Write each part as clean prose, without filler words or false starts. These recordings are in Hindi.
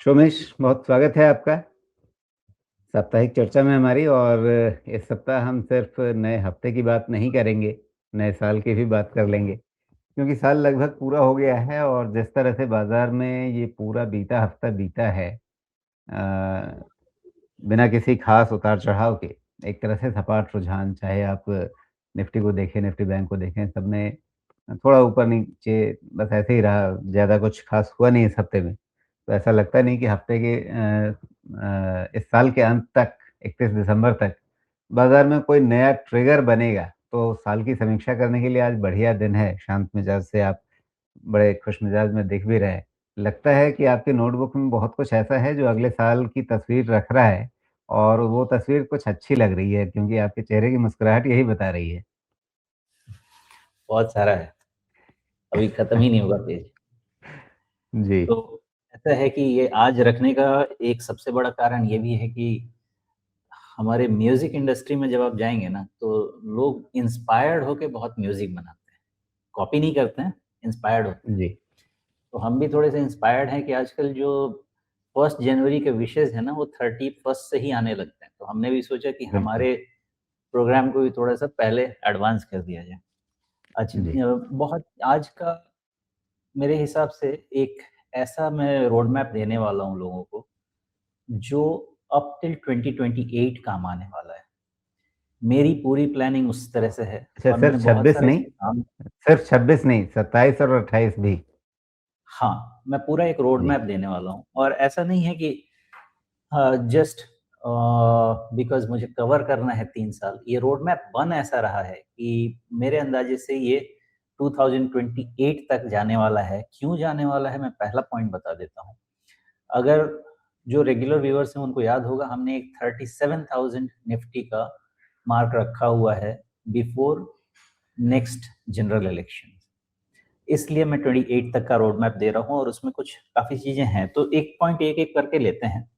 शोमेश, बहुत स्वागत है आपका साप्ताहिक चर्चा में हमारी। और इस सप्ताह हम सिर्फ नए हफ्ते की बात नहीं करेंगे, नए साल की भी बात कर लेंगे, क्योंकि साल लगभग पूरा हो गया है और जिस तरह से बाजार में ये पूरा बीता हफ्ता बीता है, अ, बिना किसी खास उतार-चढ़ाव के, एक तरह से सपाट रुझान, चाहे आप निफ्टी को देखें, निफ्टी बैंक को देखें, सब में थोड़ा ऊपर-नीचे बस ऐसे ही रहा, ज़्यादा कुछ खास हुआ नहीं इस हफ्ते में। तो ऐसा लगता नहीं कि हफ्ते के इस साल के अंत तक, 31 दिसंबर तक, बाज़ार में कोई नया ट्रिगर बनेगा। तो साल की समीक्षा करने के लिए आज बढ़िया दिन है, शांत मिजाज से आप बड़े खुश मिजाज में दिख भी रहे हैं। लगता है कि आपकी नोटबुक में बहुत कुछ ऐसा है जो अगले साल की तस्वीर रख रहा है, और वो तस्वीर कुछ अच्छी लग रही है, क्योंकि आपके चेहरे की मुस्कुराहट यही बता रही है। बहुत सारा है, अभी खत्म ही नहीं होगा पेज। जी। तो ऐसा है कि ये आज रखने का एक सबसे बड़ा कारण ये भी है कि हमारे म्यूज़िक इंडस्ट्री में जब आप जाएँगे ना, तो लोग इंस्पायर्ड होके बहुत म्यूज़िक बनाते हैं। कॉपी नहीं करते हैं, इंस्पायर्ड होते हैं। जी। तो हम भी थोड़े-से इंस्पायर्ड हैं कि आजकल जो 1 जनवरी के विशेज़ हैं ना, वो 31st से ही आने लगते हैं। तो हमने भी सोचा कि बिल्कुल। हमारे प्रोग्राम को भी थोड़ा-सा पहले एडवांस कर दिया जाए। जी। बहुत आज का मेरे हिसाब से एक ऐसा मैं रोड मैप देने वाला हूँ लोगों को, जो अप टिल 2028 काम आने वाला है। मेरी पूरी प्लानिंग उस तरह से है अच्छा, और मैंने सिर्फ बहुत 26 सारा इस नहीं, पे काम। सिर्फ 26 नहीं, 27 और 28 भी। हाँ, मैं पूरा एक रोड जी। मैप देने वाला हूँ और ऐसा नहीं है कि जस्ट बिकॉज़ मुझे कवर करना है 3 साल। ये रोड मैप बन ऐसा रहा है कि मेरे अंदाज़े से ये 2028 तक जाने वाला है। क्यों जाने वाला है, मैं पहला पॉइंट बता देता हूँ। अगर जो रेगुलर व्यूअर्स हैं उनको याद होगा, हमने एक 37,000 निफ्टी का मार्क रखा हुआ है बिफोर नेक्स्ट जनरल इलेक्शन। इसलिए मैं 28 तक का रोड मैप दे रहा हूँ और उसमें कुछ काफ़ी चीज़ें हैं। तो एक पॉइंट एक-एक करके लेते हैं।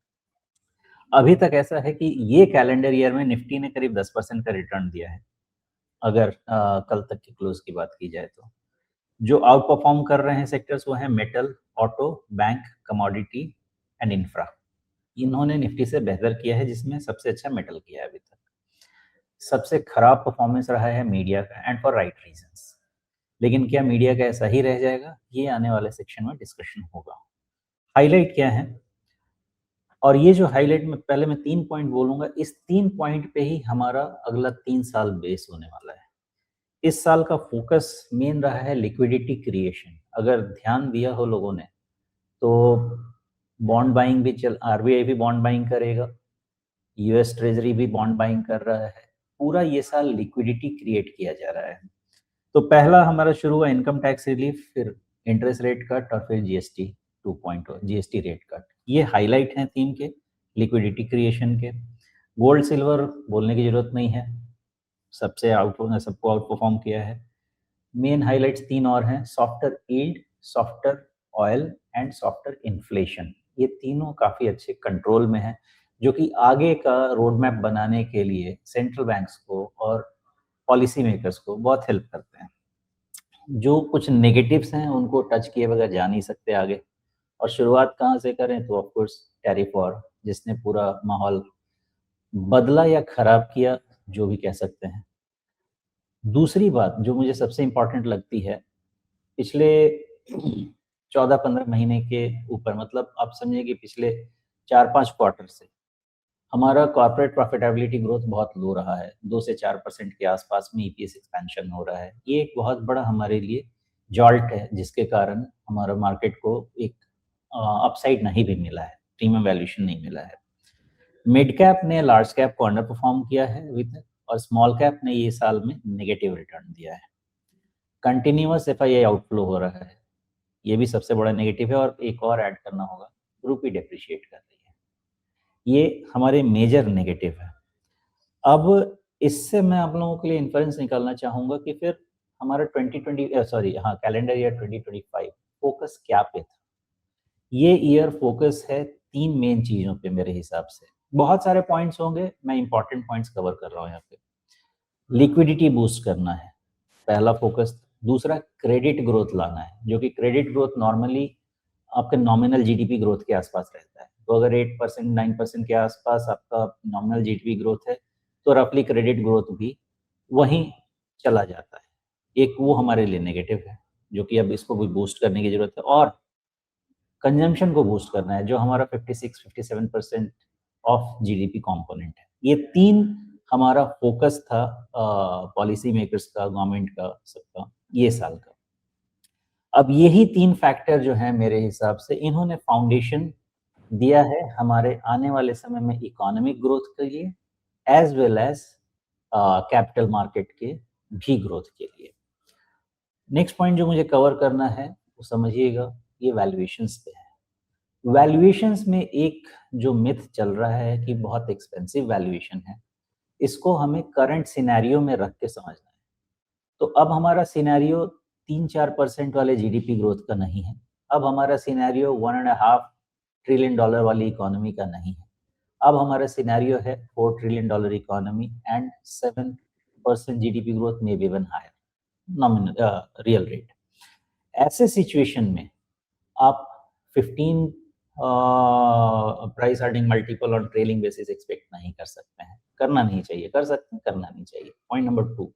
अभी तक ऐसा है कि ये कैलेंडर ईयर में निफ्टी ने करीब 10% का रिटर्न दिया है, अगर कल तक की क्लोज़ की बात की जाए तो। जो आउट परफॉर्म कर रहे हैं सेक्टर्स वो हैं metal, auto, bank, commodity and infra. इन्होंने निफ्टी से बेहतर किया है, जिसमें सबसे अच्छा मेटल किया है अभी तक। सबसे खराब परफॉर्मेंस रहा है मीडिया का, एंड फॉर राइट रीजंस। लेकिन क्या मीडिया का ऐसा ही रह जाएगा, ये आने वाले सेक्शन में डिस्कशन होगा। हाईलाइट क्या है, और ये जो हाईलाइट में पहले मैं 3 पॉइंट बोलूंगा, इस 3 पॉइंट पे ही हमारा अगला 3 साल बेस होने वाला है। इस साल का फोकस मेन रहा है लिक्विडिटी क्रिएशन। अगर ध्यान दिया हो लोगों ने, तो बॉन्ड बाइंग भी चल, आरबीआई भी बॉन्ड बाइंग करेगा, यूएस ट्रेजरी भी बॉन्ड बाइंग कर रहा है। पूरा ये साल लिक्विडिटी क्रिएट किया जा रहा है। तो पहला हमारा शुरू हुआ इनकम टैक्स रिलीफ, फिर इंटरेस्ट रेट कट और फिर जीएसटी 2.0 जीएसटी रेट कट। ये हाईलाइट हैं थीम के, लिक्विडिटी क्रिएशन के। गोल्ड सिल्वर बोलने की जरूरत नहीं है, सबको आउट परफॉर्म किया है। मेन हाइलाइट्स 3 और हैं, softer yield, softer oil and softer inflation. ये तीनों काफ़ी अच्छे कंट्रोल में हैं, जो कि आगे का रोड मैप बनाने के लिए सेंट्रल बैंक्स को और पॉलिसी मेकर्स को बहुत हेल्प करते हैं। जो कुछ नेगेटिव्स हैं उनको टच किए बगैर जा नहीं सकते आगे। और शुरुआत कहाँ से करें, तो ऑफ कोर्स टैरिफ वॉर, जिसने पूरा माहौल बदला या खराब किया, जो भी कह सकते हैं। दूसरी बात जो मुझे सबसे इम्पोर्टेंट लगती है, पिछले 14-15 महीने के ऊपर, मतलब आप समझिए कि पिछले 4-5 क्वार्टर से हमारा कॉर्पोरेट प्रॉफिटेबिलिटी ग्रोथ बहुत लो रहा है। 2 से 4% के आसपास में ईपीएस एक्सपेंशन हो रहा है। ये एक बहुत बड़ा हमारे लिए जॉल्ट है, जिसके कारण हमारा मार्केट को एक अपसाइड नहीं भी मिला है, प्रीमियम वैल्यूएशन नहीं मिला है। मिड कैप ने लार्ज कैप को अंडर परफॉर्म किया है अभी तक, और स्मॉल कैप ने ये साल में नेगेटिव रिटर्न दिया है। कंटिन्यूअस एफआईआई आउटफ्लो हो रहा है, ये भी सबसे बड़ा नेगेटिव है। और एक और ऐड करना होगा, रूपी डेप्रिशिएट कर रही है, ये हमारे मेजर नेगेटिव है। अब इससे मैं आप लोगों के लिए इन्फ्रेंस निकालना चाहूँगा कि फिर हमारा 2020 सॉरी हाँ कैलेंडर ईयर 2025 फोकस क्या पे था। ये ईयर फोकस है 3 मेन चीज़ों पे मेरे हिसाब से। बहुत सारे पॉइंट्स होंगे, मैं इंपॉर्टेंट पॉइंट्स कवर कर रहा हूँ यहाँ पे। लिक्विडिटी बूस्ट करना है, पहला फोकस। दूसरा, क्रेडिट ग्रोथ लाना है, जो कि क्रेडिट ग्रोथ नॉर्मली आपके नॉमिनल जीडीपी ग्रोथ के आसपास रहता है। तो अगर 8% 9% के आसपास आपका नॉमिनल जीडीपी ग्रोथ है तो रफली क्रेडिट ग्रोथ भी वहीं चला जाता है। एक वो हमारे लिए नेगेटिव है जो कि अब इसको भी बूस्ट करने की जरूरत है, और कंजम्पशन को बूस्ट करना है जो हमारा 56-57% ऑफ जीडीपी कंपोनेंट है। ये तीन हमारा फोकस था पॉलिसी मेकर्स का, गवर्नमेंट का, सबका ये साल का। अब यही तीन फैक्टर जो है मेरे हिसाब से इन्होंने फाउंडेशन दिया है हमारे आने वाले समय में इकोनॉमिक ग्रोथ के लिए as well as capital market के भी ग्रोथ के लिए। नेक्स्ट पॉइंट जो मुझे कवर करना है वो समझिएगा, ये वैल्यूएशंस पे है। वैल्यूएशंस में एक जो मिथ चल रहा है कि बहुत एक्सपेंसिव वैल्यूएशन है, इसको हमें करंट सिनेरियो में रख के समझना है। तो अब हमारा सिनेरियो 3-4% वाले जीडीपी ग्रोथ का नहीं है, अब हमारा सिनेरियो $1.5 ट्रिलियन वाली इकोनॉमी का नहीं है, अब हमारा सिनेरियो है $4 trillion economy and 7% GDP growth, may be even higher nominal real rate. ऐसे सिचुएशन में आप 15 price earning multiple on trailing basis expect नहीं कर सकते हैं, करना नहीं चाहिए, कर सकते हैं करना नहीं चाहिए। पॉइंट नंबर 2,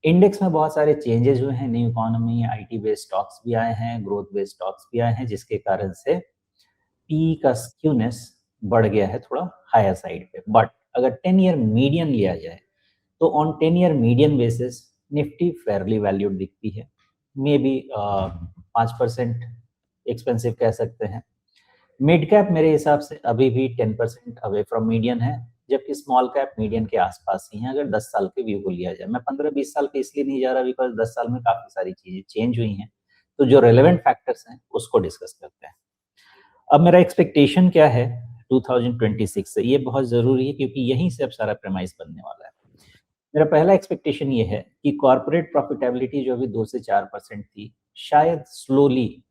इंडेक्स में बहुत सारे चेंजेस हुए हैं, new economy, IT based stocks भी आए हैं, ग्रोथ बेस्ड स्टॉक्स भी आए हैं, जिसके कारण से पी का स्क्यूनेस बढ़ गया है थोड़ा हायर साइड पे। बट अगर 10 ईयर मीडियन लिया जाए तो on 10 year median basis Nifty Fairlie valued दिखती है, मे बी 5% एक्सपेंसिव कह सकते हैं। मिड कैप मेरे हिसाब से अभी भी 10% अवे फ्रॉम मीडियन है, जबकि स्मॉल कैप मीडियन के आसपास ही है अगर 10 साल के व्यू को लिया जाए। मैं 15-20 साल के इसलिए नहीं जा रहा बिकॉज 10 साल में काफी सारी चीजें चेंज हुई हैं, तो जो रेलेवेंट फैक्टर्स हैं उसको डिस्कस करते हैं। अब मेरा एक्सपेक्टेशन क्या है 2026 से, ये बहुत जरूरी है क्योंकि यहीं से अब सारा प्रेमाइस बनने वाला है। मेरा पहला एक्सपेक्टेशन ये है कि कॉर्पोरेट प्रॉफिटेबिलिटी जो अभी 2 से 4% थी, शायद slowly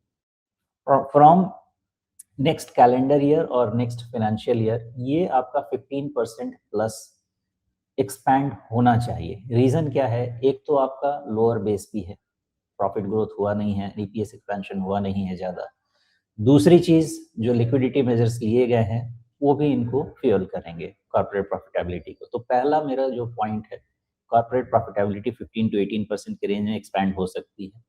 from next calendar year और नेक्स्ट फाइनेंशियल ईयर ये आपका 15% प्लस एक्सपैंड होना चाहिए। रीजन क्या है, एक तो आपका लोअर बेस भी है, प्रॉफिट ग्रोथ हुआ नहीं है, ईपीएस एक्सपेंशन हुआ नहीं है ज्यादा। दूसरी चीज जो लिक्विडिटी मेजर्स लिए गए हैं वो भी इनको फ्यूल करेंगे कॉर्पोरेट प्रॉफिटेबिलिटी को। तो पहला मेरा जो पॉइंट है, कॉर्पोरेट प्रॉफिटेबिलिटी 15 to 18% के रेंज में एक्सपैंड हो सकती है।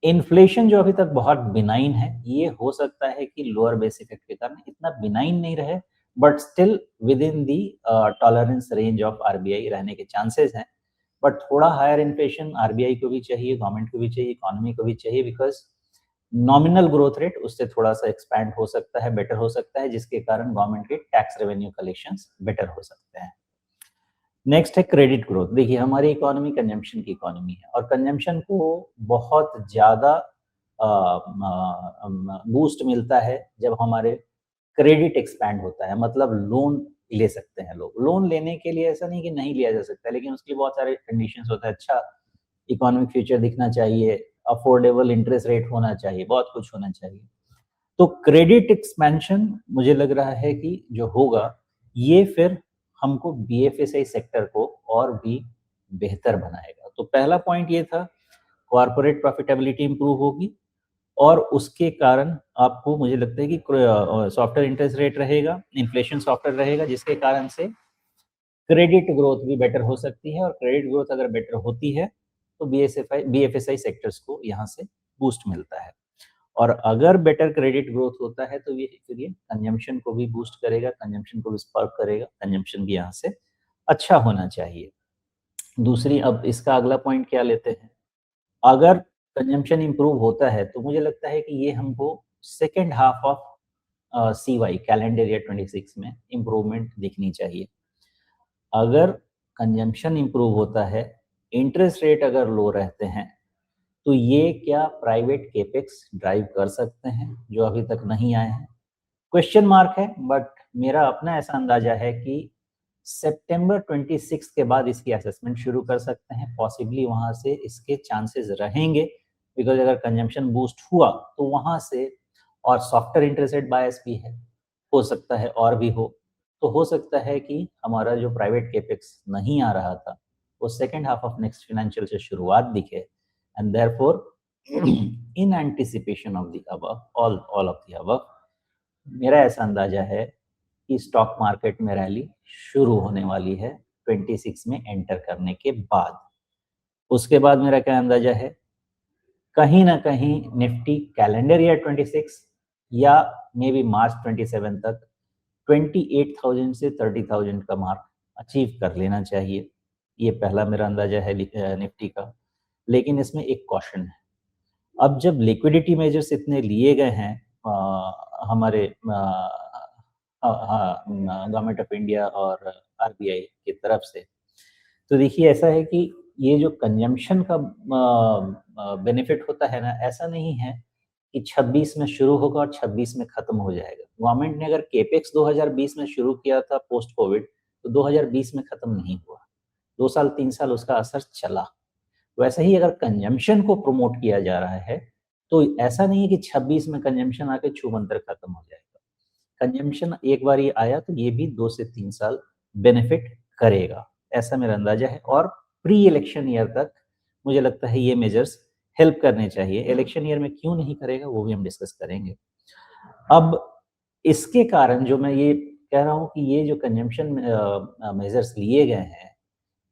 इन्फ्लेशन जो अभी तक बहुत बिनाइन है, ये हो सकता है कि लोअर बेस इफेक्ट के कारण इतना बिनाइन नहीं रहे, but still with in the tolerance range of RBI रहने के चांसेस हैं। बट थोड़ा हायर इन्फ्लेशन आरबीआई को भी चाहिए, गवर्नमेंट को भी चाहिए, इकोनॉमी को भी चाहिए, बिकॉज नॉमिनल ग्रोथ रेट उससे थोड़ा सा एक्सपैंड हो सकता है, बेटर हो सकता है, जिसके कारण गवर्नमेंट के टैक्स रेवेन्यू कलेक्शंस बेटर हो सकते हैं। नेक्स्ट है क्रेडिट ग्रोथ। देखिए हमारी इकोनॉमी कंजम्पशन की इकोनॉमी है और कंजम्पशन को बहुत ज़्यादा बूस्ट मिलता है जब हमारे क्रेडिट एक्सपैंड होता है, मतलब लोन ले सकते हैं लोग। लोन लेने के लिए ऐसा नहीं कि नहीं लिया जा सकता, लेकिन उसके बहुत सारे कंडीशंस होता है। अच्छा इकोनॉमिक फ्यूचर दिखना चाहिए, अफोर्डेबल इंटरेस्ट रेट होना चाहिए, बहुत कुछ होना चाहिए। तो क्रेडिट एक्सपेंशन मुझे लग रहा है कि जो होगा ये फिर हमको बीएफएसआई सेक्टर को और भी बेहतर बनाएगा। तो पहला पॉइंट ये था, कॉर्पोरेट प्रॉफिटेबिलिटी इंप्रूव होगी और उसके कारण आपको मुझे लगता है कि सॉफ्टवेयर इंटरेस्ट रेट रहेगा, इन्फ्लेशन सॉफ्टवेयर रहेगा, जिसके कारण से क्रेडिट ग्रोथ भी बेटर हो सकती है। और क्रेडिट ग्रोथ अगर बेटर होती है तो बीएफएसआई सेक्टर्स को यहाँ से बूस्ट मिलता है। और अगर बेटर क्रेडिट ग्रोथ होता है तो ये फिर ये कंजम्पशन को भी बूस्ट करेगा, कंजम्पशन को भी स्पर्क करेगा, कंजम्पशन भी यहाँ से अच्छा होना चाहिए। दूसरी, अब इसका अगला पॉइंट क्या लेते हैं, अगर कंजम्पशन इंप्रूव होता है तो मुझे लगता है कि ये हमको second half of CY calendar year 26 में इंप्रूवमेंट दिखनी चाहिए। अगर कंजम्पशन इंप्रूव होता है, इंटरेस्ट रेट अगर लो रहते हैं, तो ये क्या प्राइवेट केपेक्स ड्राइव कर सकते हैं जो अभी तक नहीं आए हैं? क्वेश्चन मार्क है, बट मेरा अपना ऐसा अंदाजा है कि सितंबर 26 के बाद इसकी असेसमेंट शुरू कर सकते हैं। पॉसिबली वहां से इसके चांसेस रहेंगे, बिकॉज अगर कंजम्पशन बूस्ट हुआ तो वहां से, और सॉफ्टवेयर इंटरेस्ट रेट बायस भी है, हो सकता है और भी हो, तो हो सकता है कि हमारा जो प्राइवेट केपेक्स नहीं आ रहा था वो second half of next financial से शुरुआत दिखे। And therefore, in anticipation of the above, all of the above, मेरा ऐसा अंदाजा है कि स्टॉक मार्केट में रैली शुरू होने वाली है 26 में एंटर करने के बाद। उसके बाद मेरा क्या अंदाजा है, कहीं ना कहीं निफ्टी कैलेंडर ईयर 26 या मे बी मार्च 27 तक 28,000 से 30,000 का मार्क अचीव कर लेना चाहिए। ये पहला मेरा अंदाजा है निफ्टी का। लेकिन इसमें एक कॉशन है, अब जब लिक्विडिटी मेजर्स इतने लिए गए हैं हमारे गवर्नमेंट ऑफ इंडिया और आरबीआई की तरफ से, तो देखिए ऐसा है कि ये जो कंजम्पशन का बेनिफिट होता है ना, ऐसा नहीं है कि 26 में शुरू होगा और 26 में खत्म हो जाएगा। गवर्नमेंट ने अगर केपेक्स 2020 में शुरू किया था पोस्ट कोविड, तो 2020 में खत्म नहीं हुआ, 2 साल 3 साल उसका असर चला। वैसे ही अगर कंजम्पशन को प्रमोट किया जा रहा है, तो ऐसा नहीं है कि 26 में कंजम्पशन आके छूमंतर खत्म हो जाएगा। कंजम्पशन एक बार ये आया तो ये भी 2 से 3 साल बेनिफिट करेगा, ऐसा मेरा अंदाजा है। और प्री इलेक्शन ईयर तक मुझे लगता है ये मेजर्स हेल्प करने चाहिए। इलेक्शन ईयर में क्यों नहीं करेगा वो भी हम डिस्कस करेंगे। अब इसके कारण जो मैं ये कह रहा हूँ कि ये जो कंजम्पशन मेजर्स लिए गए हैं,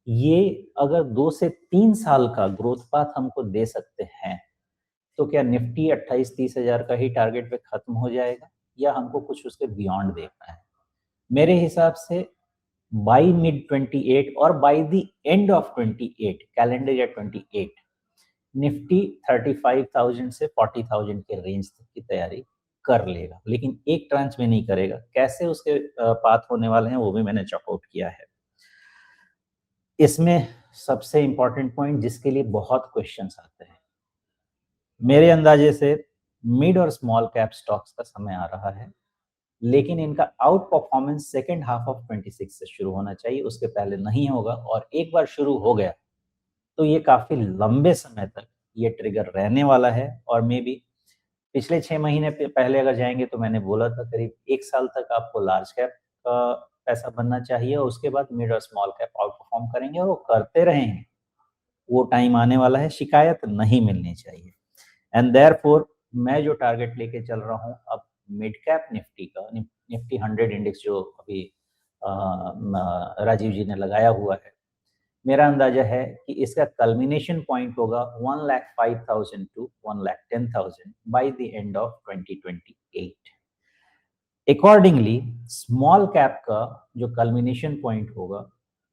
ये अगर 2 से 3 साल का ग्रोथ पाथ हमको दे सकते हैं, तो क्या निफ्टी 28-30 हजार का ही टारगेट पे खत्म हो जाएगा या हमको कुछ उसके बियॉन्ड देखना है? मेरे हिसाब से बाय मिड 28 और bye the end of 28 calendar year 28 Nifty 35,000 से 40,000 के रेंज तक की तैयारी कर लेगा, लेकिन एक ट्रांच में नहीं करेगा। कैसे उसके पाथ होने वाले हैं वो भी मैंने चॉकआउट किया है। इसमें सबसे इंपॉर्टेंट पॉइंट जिसके लिए बहुत क्वेश्चंस आते हैं, मेरे अंदाजे से मिड और स्मॉल कैप स्टॉक्स का समय आ रहा है, लेकिन इनका out performance second half of 26 से शुरू होना चाहिए, उसके पहले नहीं होगा। और एक बार शुरू हो गया तो ये काफी लंबे समय तक ये ट्रिगर रहने वाला है। और मे बी पिछले 6 महीने पहले अगर जाएंगे तो मैंने बोला था करीब 1 साल तक आपको लार्ज कैप का पैसा बनना चाहिए और उसके बाद मिड और स्मॉल कैप आउट परफॉर्म करेंगे और वो करते रहेंगे। वो टाइम आने वाला है, शिकायत नहीं मिलनी चाहिए। एंड देयरफॉर मैं जो टारगेट लेके चल रहा हूँ अब मिड कैप निफ्टी का, निफ्टी 100 इंडेक्स जो अभी राजीव जी ने लगाया हुआ है, मेरा अंदाजा है कि इसका कल्मिनेशन पॉइंट होगा 1,05,000 to 1,10,000 by the end of 2028। Accordingly small cap का जो कल्मिनेशन पॉइंट होगा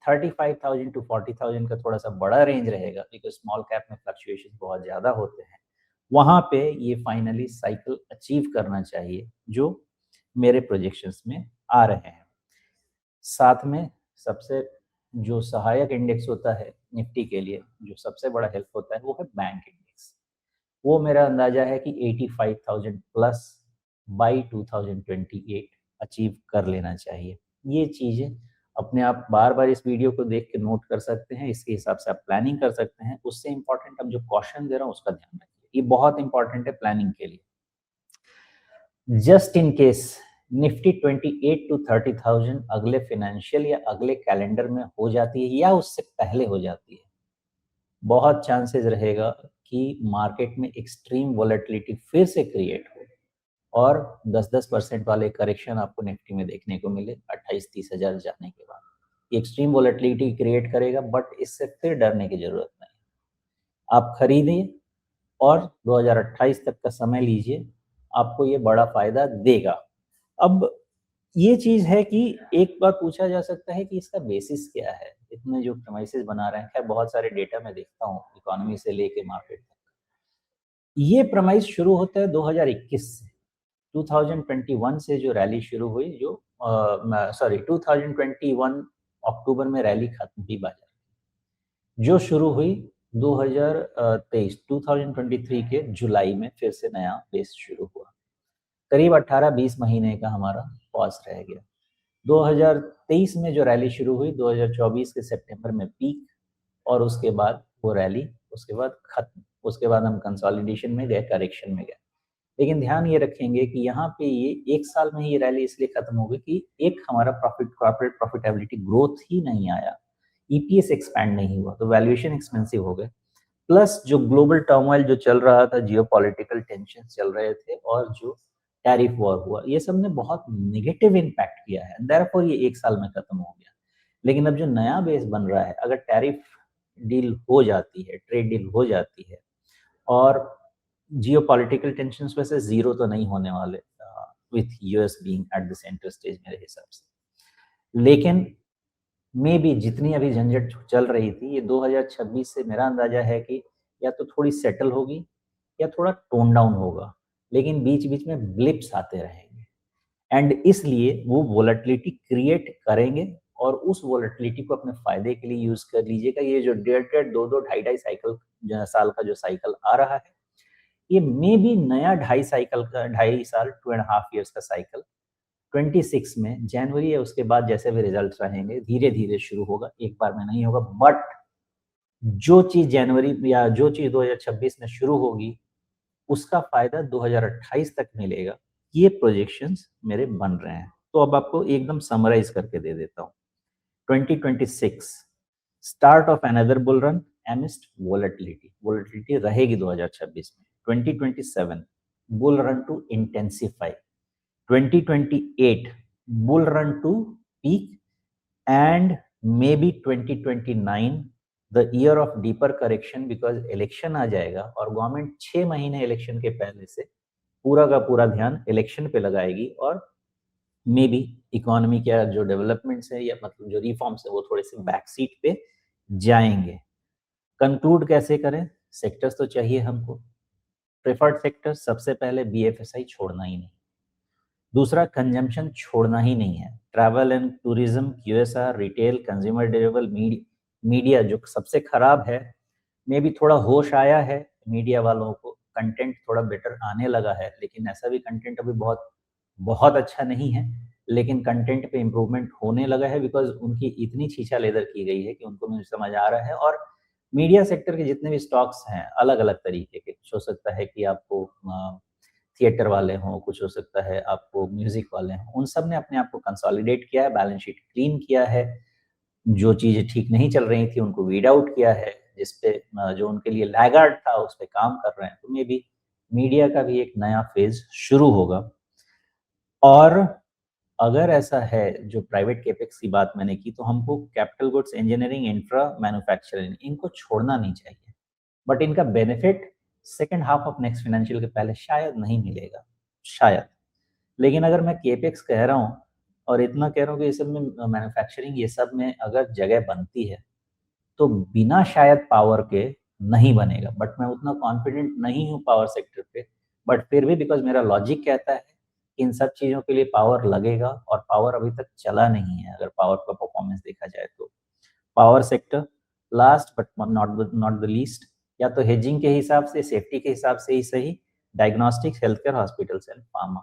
35,000 टू 40,000 का थोड़ा सा बड़ा रेंज रहेगा, बिकॉज स्मॉल कैप में फ्लक्चुएशन बहुत ज्यादा होते हैं। वहां पे ये फाइनली साइकिल अचीव करना चाहिए जो मेरे प्रोजेक्शंस में आ रहे हैं। साथ में सबसे जो सहायक इंडेक्स होता है निफ्टी के लिए, जो सबसे बड़ा हेल्प होता है, वो है बैंक इंडेक्स। वो मेरा अंदाजा है कि 85,000 प्लस बाई 2028 अचीव कर लेना चाहिए। ये चीजें अपने आप बार बार इस वीडियो को देख के नोट कर सकते हैं, इसके हिसाब से आप प्लानिंग कर सकते हैं। उससे इम्पोर्टेंट अब जो क्वेश्चन दे रहा हूँ उसका ध्यान रखिए, ये बहुत इंपॉर्टेंट है प्लानिंग के लिए। Just in case Nifty 28 to 30,000 अगले फाइनेंशियल या अगले कैलेंडर में हो जाती है या उससे पहले हो जाती है, बहुत चांसेस रहेगा कि मार्केट में एक्सट्रीम वॉलेटिलिटी फिर से क्रिएट हो और 10-10% वाले करेक्शन आपको निफ्टी में देखने को मिले 28-30 हजार जाने के बाद। एक्सट्रीम वॉलेटिलिटी क्रिएट करेगा, बट इससे फिर डरने की जरूरत नहीं। आप खरीदिए और 2028 तक का समय लीजिए, आपको ये बड़ा फायदा देगा। अब ये चीज है कि एक बार पूछा जा सकता है कि इसका बेसिस क्या है, इतने जो प्रमाइसेस बना रहे हैं। खैर बहुत सारे डेटा मैं देखता हूँ इकोनॉमी से लेके मार्केट तक। ये प्रमाइस शुरू होता है 2021 से, 2021 से जो रैली शुरू हुई, जो 2021 अक्टूबर में रैली खत्म हुई बाजार, जो शुरू हुई 2023 के जुलाई में फिर से नया बेस शुरू हुआ। करीब 18-20 महीने का हमारा पॉज रह गया। 2023 में जो रैली शुरू हुई 2024 के सितंबर में पीक, और उसके बाद वो रैली उसके बाद खत्म। उसके बाद हम कंसोलिडेशन में गए, करेक्शन में गए। लेकिन ध्यान ये रखेंगे कि यहाँ पे ये 1 साल में ही ये रैली इसलिए खत्म हो गई कि एक हमारा कॉर्पोरेट प्रॉफिटेबिलिटी ग्रोथ ही नहीं आया, ईपीएस एक्सपैंड नहीं हुआ, तो वैल्यूएशन एक्सपेंसिव हो गए। प्लस जो ग्लोबल टर्मोइल जो चल रहा था, जियोपॉलिटिकल टेंशन चल रहे थे, और जो टैरिफ वॉर हुआ, ये सब ने बहुत नेगेटिव इम्पैक्ट किया है, देयरफॉर ये 1 साल में खत्म हो गया। लेकिन अब जो नया बेस बन रहा है, अगर टैरिफ डील हो जाती है, ट्रेड डील हो जाती है और जियोपॉलिटिकल टेंशंस वैसे ज़ीरो तो नहीं होने वाले with US being at the centre stage मेरे हिसाब से। लेकिन मे बी जितनी अभी झंझट चल रही थी, ये 2026 से मेरा अंदाजा है कि या तो थोड़ी सेटल होगी या थोड़ा टोन डाउन होगा, लेकिन बीच-बीच में ब्लिप्स आते रहेंगे एंड इसलिए वो वोलेटिलिटी क्रिएट करेंगे और उस वोलेटिलिटी को अपने फायदे के लिए यूज़ कर लीजिएगा। ये जो डेढ़-डेढ़, 2-2, ढाई-ढाई साइकिल साल का जो साइकिल आ रहा है, ये मे बी नया ढाई साइकिल का 2.5 साल 2.5 ईयर्स का साइकिल 26 में जनवरी या उसके बाद जैसे भी रिजल्ट्स रहेंगे, धीरे-धीरे शुरू होगा, एक बार में नहीं होगा। बट जो चीज़ जनवरी या जो चीज़ 2026 में शुरू होगी, उसका फ़ायदा 2028 तक मिलेगा। ये प्रोजेक्शंस मेरे बन रहे हैं। तो अब आपको एकदम समराइज़ करके दे देता हूँ। 2026 start of another bull run amidst volatility. Volatility रहेगी 2026 में। 2027 bull run to intensify. 2028 bull run to peak and maybe 2029 the year of deeper correction because election आ जाएगा और गवर्नमेंट 6 महीने इलेक्शन के पहले से पूरा का पूरा ध्यान इलेक्शन पे लगाएगी और मे बी इकोनॉमी के जो डेवलपमेंट्स है या मतलब जो रिफॉर्म्स है वो थोड़े से बैक सीट पे जाएंगे। कंक्लूड कैसे करें? सेक्टर्स तो चाहिए हमको। प्रेफर्ड सेक्टर सबसे पहले बीएफएसआई छोड़ना ही नहीं। दूसरा कंजम्पशन छोड़ना ही नहीं है। Travel and tourism, QSR, retail, consumer durable, media जो सबसे खराब है, मे भी थोड़ा होश आया है मीडिया वालों को, कंटेंट थोड़ा बेटर आने लगा है, लेकिन ऐसा भी कंटेंट अभी बहुत बहुत अच्छा नहीं है, लेकिन कंटेंट पे इम्प्रूवमेंट होने लगा है बिकॉज उनकी इतनी छीछा लेदर की गई है कि उनको मुझे समझ आ रहा है। और मीडिया सेक्टर के जितने भी स्टॉक्स हैं अलग अलग तरीके के, कुछ हो सकता है कि आपको थिएटर वाले हों, कुछ हो सकता है आपको म्यूजिक वाले हों, उन सब ने अपने आप को कंसोलिडेट किया है, बैलेंस शीट क्लीन किया है, जो चीज़ें ठीक नहीं चल रही थी उनको वीड आउट किया है, जिस पे जो उनके लिए लैगार्ड था उस पे काम कर रहे हैं। तो मे बी मीडिया का भी एक नया फेज शुरू होगा। और अगर ऐसा है जो प्राइवेट कैपेक्स की बात मैंने की, तो हमको capital goods, engineering, infra, manufacturing इनको छोड़ना नहीं चाहिए, बट इनका benefit second half of next financial के पहले शायद नहीं मिलेगा, शायद। लेकिन अगर मैं केपेक्स कह रहा हूँ और इतना कह रहा हूँ कि ये सब में मैन्युफैक्चरिंग ये सब में अगर जगह बनती है तो बिना शायद पावर के नहीं बनेगा, बट मैं उतना कॉन्फिडेंट नहीं हूँ पावर सेक्टर पे। बट फिर भी बिकॉज मेरा लॉजिक कहता है कि इन सब चीज़ों के लिए पावर लगेगा और पावर अभी तक चला नहीं है अगर पावर का परफॉर्मेंस देखा जाए तो। Power sector last but not the least, या तो हेजिंग के हिसाब से, सेफ्टी के हिसाब से ही सही, diagnostics, health care, hospitals and pharma.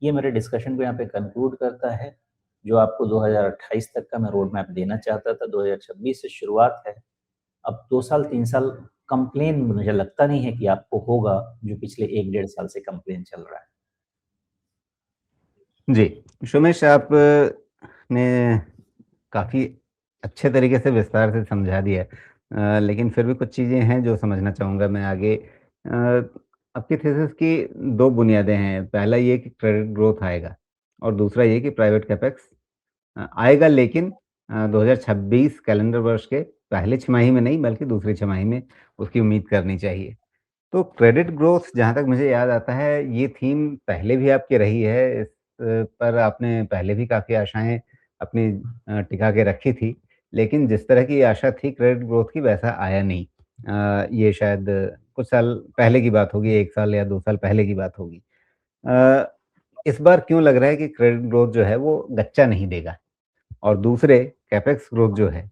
ये मेरे डिस्कशन को यहाँ पे कंक्लूड करता है। जो आपको 2028 तक का मैं रोड मैप देना चाहता था, 2026 से शुरुआत है। अब 2 साल 3 साल कंप्लेन मुझे लगता नहीं है कि आपको होगा जो पिछले 1 डेढ़ साल से कंप्लेन चल रहा है। जी, सुमेश आप ने काफ़ी अच्छे तरीके से विस्तार से समझा दिया। लेकिन फिर भी कुछ चीज़ें हैं जो समझना चाहूँगा मैं आगे। आपकी थीसिस की 2 बुनियादें हैं। पहला ये कि क्रेडिट ग्रोथ आएगा और दूसरा ये कि प्राइवेट कैपेक्स आएगा, लेकिन 2026 कैलेंडर वर्ष के पहले छमाही में नहीं बल्कि दूसरी छमाही में उसकी उम्मीद करनी चाहिए। तो क्रेडिट ग्रोथ जहाँ तक मुझे याद आता है, ये थीम पहले भी आपकी रही है। इस पर आपने पहले भी काफ़ी आशाएँ अपनी टिका के रखी थी। लेकिन जिस तरह की आशा थी क्रेडिट ग्रोथ की, वैसा आया नहीं। ये शायद कुछ साल पहले की बात होगी, 1 साल या 2 साल पहले की बात होगी। अ, इस बार क्यों लग रहा है कि क्रेडिट ग्रोथ जो है वो गच्चा नहीं देगा? और दूसरे कैपेक्स ग्रोथ जो है,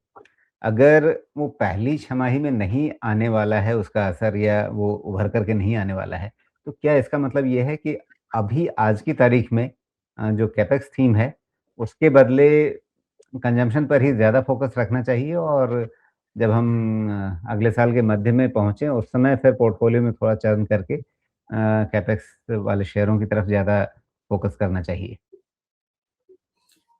अगर वो पहली छमाही में नहीं आने वाला है उसका असर, या वो उभर कर के नहीं आने वाला है, तो क्या इसका मतलब ये है कि अभी आज की तारीख में जो कैपेक्स थीम है, उसके बदले कंजम्पशन पर ही ज़्यादा फ़ोकस रखना चाहिए और जब हम अगले साल के मध्य में पहुँचे, उस समय फिर पोर्टफ़ोलियो में थोड़ा चर्न करके कैपेक्स वाले शेयरों की तरफ ज़्यादा फ़ोकस करना चाहिए?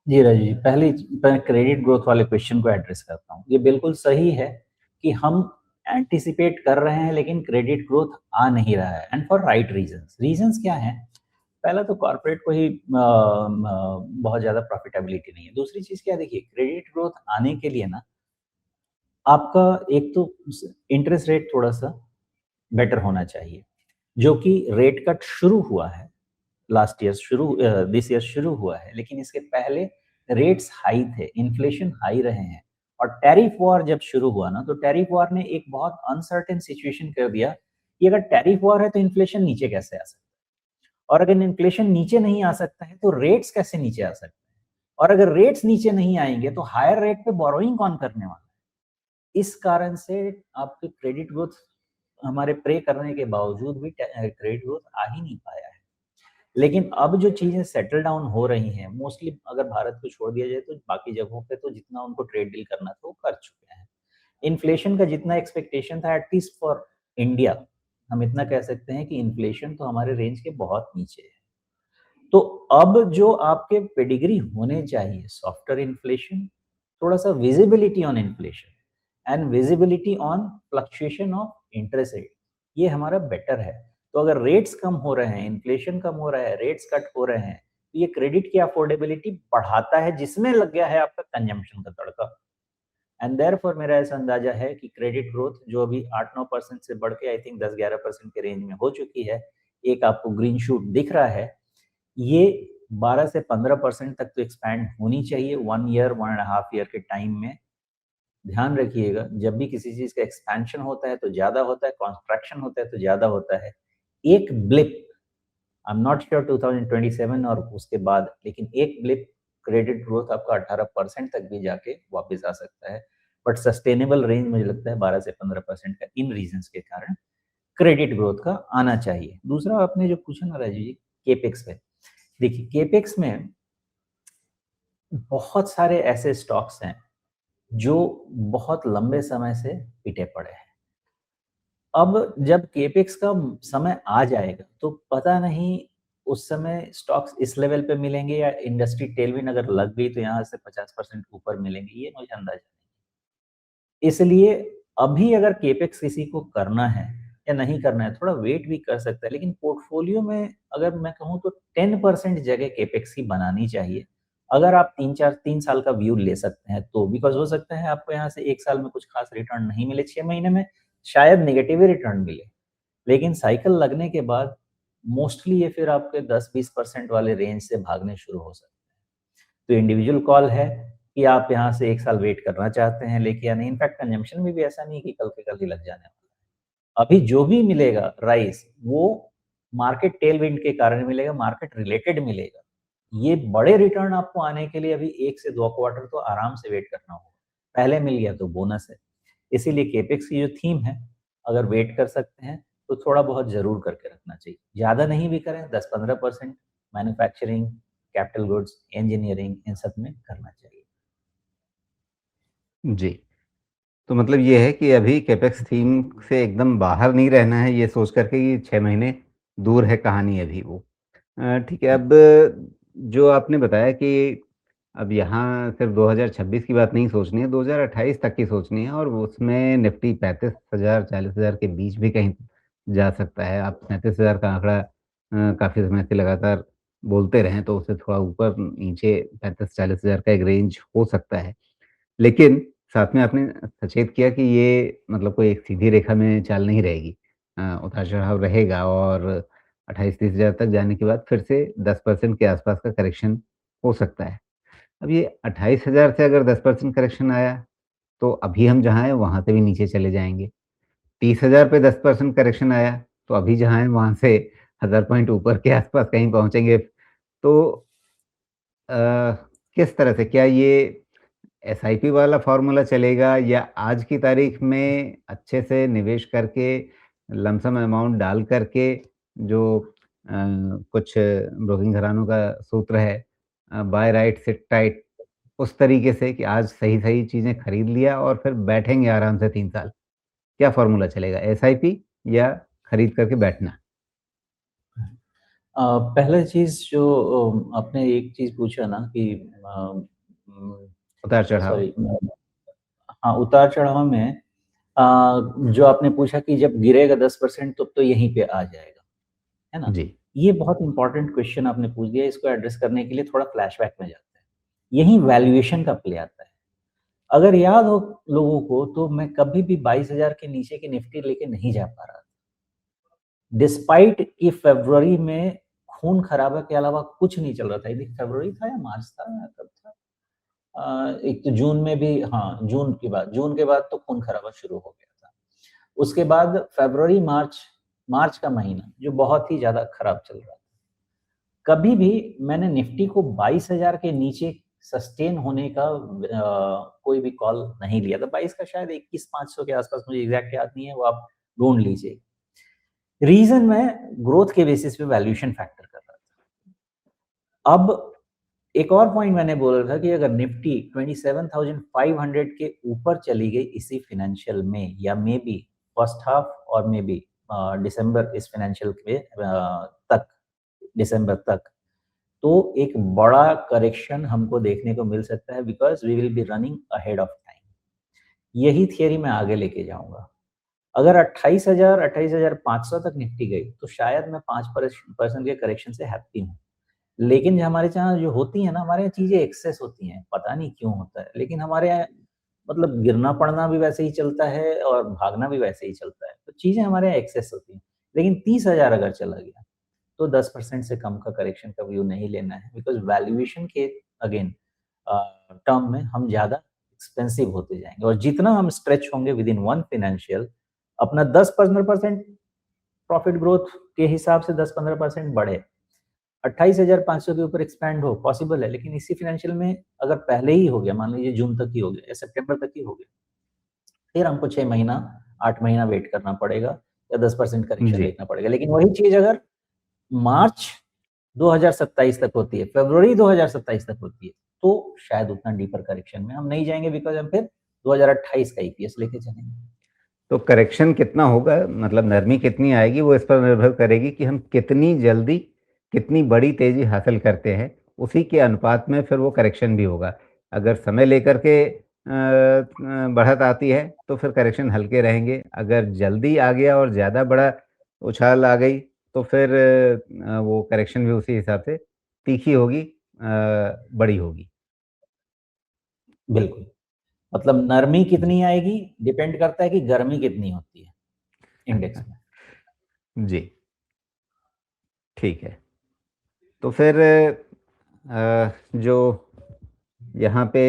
जी राजू जी, पहले मैं क्रेडिट ग्रोथ वाले क्वेश्चन को एड्रेस करता हूँ। ये बिल्कुल सही है कि हम एंटिसिपेट कर रहे हैं लेकिन क्रेडिट ग्रोथ आ नहीं रहा है, and for right reasons. Reasons क्या हैं? पहला तो कॉर्पोरेट को ही बहुत ज़्यादा प्रॉफिटेबिलिटी नहीं है। दूसरी चीज़ क्या है, देखिए क्रेडिट ग्रोथ आने के लिए ना आपका एक तो इंटरेस्ट रेट थोड़ा-सा बेटर होना चाहिए, जो कि रेट कट शुरू हुआ है, लास्ट ईयर दिस ईयर शुरू हुआ है, लेकिन इसके पहले रेट्स हाई थे, इन्फ्लेशन हाई रहे हैं और टैरिफ वॉर जब शुरू हुआ ना, तो टैरिफ वॉर ने एक बहुत अनसर्टेन सिचुएशन कर दिया कि अगर टैरिफ वॉर है तो इन्फ्लेशन नीचे कैसे आ सकता है? और अगर इन्फ्लेशन नीचे नहीं आ सकता है तो रेट्स कैसे नीचे आ सकते हैं? और अगर रेट्स नीचे नहीं आएँगे तो हायर रेट पे बोरोइंग कौन करने वाला है? इस कारण से आपके क्रेडिट ग्रोथ हमारे प्रे करने के बावजूद भी क्रेडिट ग्रोथ आ ही नहीं पाया है। लेकिन अब जो चीज़ें सेटल डाउन हो रही हैं, मोस्टली अगर भारत को छोड़ दिया जाए तो बाकी जगहों पे तो जितना उनको ट्रेड डील करना था वो कर चुके हैं। इन्फ्लेशन का जितना एक्सपेक्टेशन था एटलीस्ट फॉर इंडिया, हम इतना कह सकते हैं कि इन्फ्लेशन तो हमारे रेंज के बहुत नीचे है। तो अब जो आपके पेडिग्री होने चाहिए, सॉफ्टर इन्फ्लेशन, थोड़ा-सा visibility on inflation and visibility on fluctuation of interest rate, ये हमारा बेटर है। तो अगर रेट्स कम हो रहे हैं, इन्फ्लेशन कम हो रहा है, रेट्स कट हो रहे हैं, तो ये क्रेडिट की अफोर्डेबिलिटी बढ़ाता है, जिसमें लग गया है आपका कंजम्पशन का तड़का। एंड देयरफॉर मेरा ऐसा अंदाजा है कि क्रेडिट ग्रोथ जो अभी 8-9% से बढ़ के आई थिंक 10-11% के रेंज में हो चुकी है, एक आपको ग्रीन शूट दिख रहा है, ये 12 से 15% तक तो एक्सपैंड होनी चाहिए 1 ईयर, 1 एंड हाफ ईयर के टाइम में। ध्यान रखिएगा, जब भी किसी चीज़ का एक्सपेंशन होता है तो ज़्यादा होता है, कॉन्ट्रैक्शन होता है तो ज़्यादा होता है। एक blip, I am not sure 2027 और उसके बाद, लेकिन एक ब्लिप क्रेडिट ग्रोथ आपका 18% तक भी जाके वापस आ सकता है। बट सस्टेनेबल रेंज मुझे लगता है 12 से 15% का इन रीज़न्स के कारण क्रेडिट ग्रोथ का आना चाहिए। दूसरा आपने जो पूछा ना राजीव जी, केपेक्स पे। देखिए, केपेक्स में बहुत सारे ऐसे स्टॉक्स हैं, जो बहुत लंबे समय से पिटे पड़े हैं। अब जब केपेक्स का समय आ जाएगा, तो पता नहीं उस समय स्टॉक्स इस लेवल पे मिलेंगे या इंडस्ट्री टेलविंड अगर लग गई तो यहाँ से 50% ऊपर मिलेंगे, ये मुझे अंदाजा नहीं। इसलिए अभी अगर केपेक्स किसी को करना है या नहीं करना है, थोड़ा वेट भी कर सकता है, लेकिन पोर्टफोलियो में अगर मैं कहूँ तो 10% जगह केपेक्स की बनानी चाहिए। अगर आप 3 साल का व्यू ले सकते हैं तो, बिकॉज़ हो सकता है आपको यहाँ से 1 साल में कुछ खास रिटर्न नहीं मिले, 6 महीने में शायद नेगेटिव ही रिटर्न मिले। लेकिन साइकिल लगने के बाद मोस्टली ये फिर आपके 10-20% वाले रेंज से भागने शुरू हो सकते हैं। तो इंडिविजुअल कॉल है कि आप यहाँ से 1 साल वेट करना चाहते हैं लेके या नहीं। इनफैक्ट कंजम्पशन में भी ऐसा नहीं कि कल के कल ही लग जाने वाला है। अभी जो भी मिलेगा राइज़, वो मार्केट टेलविंड के कारण मिलेगा, मार्केट रिलेटेड मिलेगा। ये बड़े रिटर्न आपको आने के लिए अभी 1 से 2 क्वार्टर तो आराम से वेट करना होगा। पहले मिल गया तो बोनस है। इसीलिए केपेक्स की जो थीम है, अगर वेट कर सकते हैं, तो थोड़ा बहुत ज़रूर करके रखना चाहिए। ज़्यादा नहीं भी करें, 10-15% मैन्युफैक्चरिंग, कैपिटल गुड्स, इंजीनियरिंग, इन सब में करना चाहिए। जी। तो मतलब ये है कि अभी कैपेक्स थीम से एकदम बाहर नहीं रहना है, ये सोच कर के कि 6 महीने दूर है कहानी अभी वो। ठीक है, अब जो आपने बताया कि अब यहाँ सिर्फ़ 2026 की बात नहीं सोचनी है, 2028 तक की सोचनी है और उसमें निफ्टी 35,000 40,000 के बीच भी कहीं जा सकता है। आप 37,000 का आंकड़ा काफ़ी समय से लगातार बोलते रहे हैं, तो उससे थोड़ा ऊपर नीचे 35-40,000 का एक रेंज हो सकता है। लेकिन साथ में आपने सचेत किया कि ये मतलब कोई एक सीधी रेखा में चाल नहीं रहेगी। उतार-चढ़ाव रहेगा और 28-30 हज़ार तक जाने के बाद फिर से 10% के आसपास का करेक्शन हो सकता है। अब ये 28,000 से अगर 10% करेक्शन आया, तो अभी हम जहाँ हैं वहाँ से भी नीचे चले जाएँगे। 30,000 पे 10% करेक्शन आया, तो अभी जहाँ हैं वहाँ से 1000 पॉइंट ऊपर के आसपास कहीं पहुँचेंगे। तो अ, किस तरह से क्या ये एसआईपी वाला फ़ॉर्मूला चलेगा या आज की तारीख में अच्छे से निवेश करके लमसम अमाउंट डाल करके जो कुछ ब्रोकिंग घरानों का सूत्र है बाय राइट सिट टाइट उस तरीके से कि आज सही-सही चीज़ें खरीद लिया और फिर बैठेंगे आराम से 3 साल। क्या फ़ॉर्मूला चलेगा एसआईपी या खरीद करके बैठना? पहला चीज़ जो आपने एक चीज़ पूछा ना कि उम, उतार-चढ़ाव? सॉरी, हाँ, उतार-चढ़ाव में जो आपने पूछा कि जब गिरेगा 10% तब तो यहीं पे आ जाएगा, है ना? जी। ये बहुत इंपॉर्टेंट क्वेश्चन आपने पूछ दिया, इसको एड्रेस करने के लिए थोड़ा फ्लैशबैक में जाते हैं। यही वैल्यूएशन का प्ले आता है। अगर याद हो लोगों को तो मैं कभी भी 22,000 के नीचे की निफ्टी लेके नहीं जा पा रहा था। डिस्पाइट कि फरवरी में खून खराबा के अलावा कुछ नहीं चल रहा था। ये फरवरी था या मार्च था या कब था? एक तो जून में भी, हाँ, जून के बाद तो खून खराबा शुरू हो गया था। उसके बाद फरवरी, मार्च का महीना जो बहुत ही ज़्यादा खराब चल रहा था। कभी भी मैंने निफ्टी को 22,000 के नीचे सस्टेन होने का कोई भी कॉल नहीं लिया था। 22 का शायद 21,500 के आसपास, मुझे एग्जैक्ट याद नहीं है, वो आप ढूंढ लीजिए। रीजन मैं ग्रोथ के बेसिस पे वैल्यूएशन फैक्टर कर रहा था। अब एक और पॉइंट मैंने बोला था कि अगर निफ्टी 27,500 के ऊपर चली गई इसी फाइनेंशियल में, या मे बी फर्स्ट हाफ और मे बी दिसंबर, इस फाइनेंशियल के तक, दिसंबर तक, तो एक बड़ा करेक्शन हमको देखने को मिल सकता है, because we will be running ahead of time. यही थियरी मैं आगे लेके जाऊंगा। अगर 28,000, 28,500 तक निफ्टी गई तो शायद मैं 5% के करेक्शन से हैप्पी हूँ। लेकिन जो हमारे यहाँ जो होती है ना, हमारे यहाँ चीजें एक्सेस होती हैं, पता नहीं क्यों होता है, लेकिन हमारे यहाँ मतलब गिरना पड़ना भी वैसे ही चलता है और भागना भी वैसे ही चलता है, तो चीजें हमारे यहाँ एक्सेस होती हैं। लेकिन 30,000 अगर चला गया तो 10% से कम का करेक्शन का व्यू नहीं लेना है, बिकॉज वैल्यूएशन के अगेन टर्म में हम ज्यादा एक्सपेंसिव होते जाएंगे, और जितना हम स्ट्रेच होंगे विद इन वन फाइनेंशियल, अपना 10-15% प्रॉफिट ग्रोथ के हिसाब से 10-15% बढ़े, 28,500 के ऊपर एक्सपैंड हो, पॉसिबल है। लेकिन इसी फाइनेंशियल में अगर पहले ही हो गया, मान लीजिए जून तक ही हो गया या सितंबर तक ही हो गया, फिर हमको 6 महीना, 8 महीना वेट करना पड़ेगा, या 10% करेक्शन जी। देखना पड़ेगा। लेकिन वही चीज अगर मार्च 2027 तक होती है, फरवरी 2027 तक होती है, तो शायद उतना डीपर करेक्शन में हम नहीं जाएंगे, बिकॉज हम फिर 2028 का ईपीएस लेके चलेंगे। तो करेक्शन कितना होगा, मतलब नरमी कितनी आएगी, वो इस पर निर्भर करेगी कि हम कितनी जल्दी कितनी बड़ी तेजी हासिल करते हैं। उसी के अनुपात में फिर वो करेक्शन भी होगा। अगर समय लेकर के बढ़त आती है तो फिर करेक्शन हल्के रहेंगे। अगर जल्दी आ गया और ज़्यादा बड़ा उछाल आ गई तो फिर वो करेक्शन भी उसी हिसाब से तीखी होगी, बड़ी होगी। बिल्कुल। मतलब नरमी कितनी आएगी डिपेंड करता है कि गर्मी कितनी होती है इंडेक्स में। जी, ठीक है। तो फिर जो यहाँ पे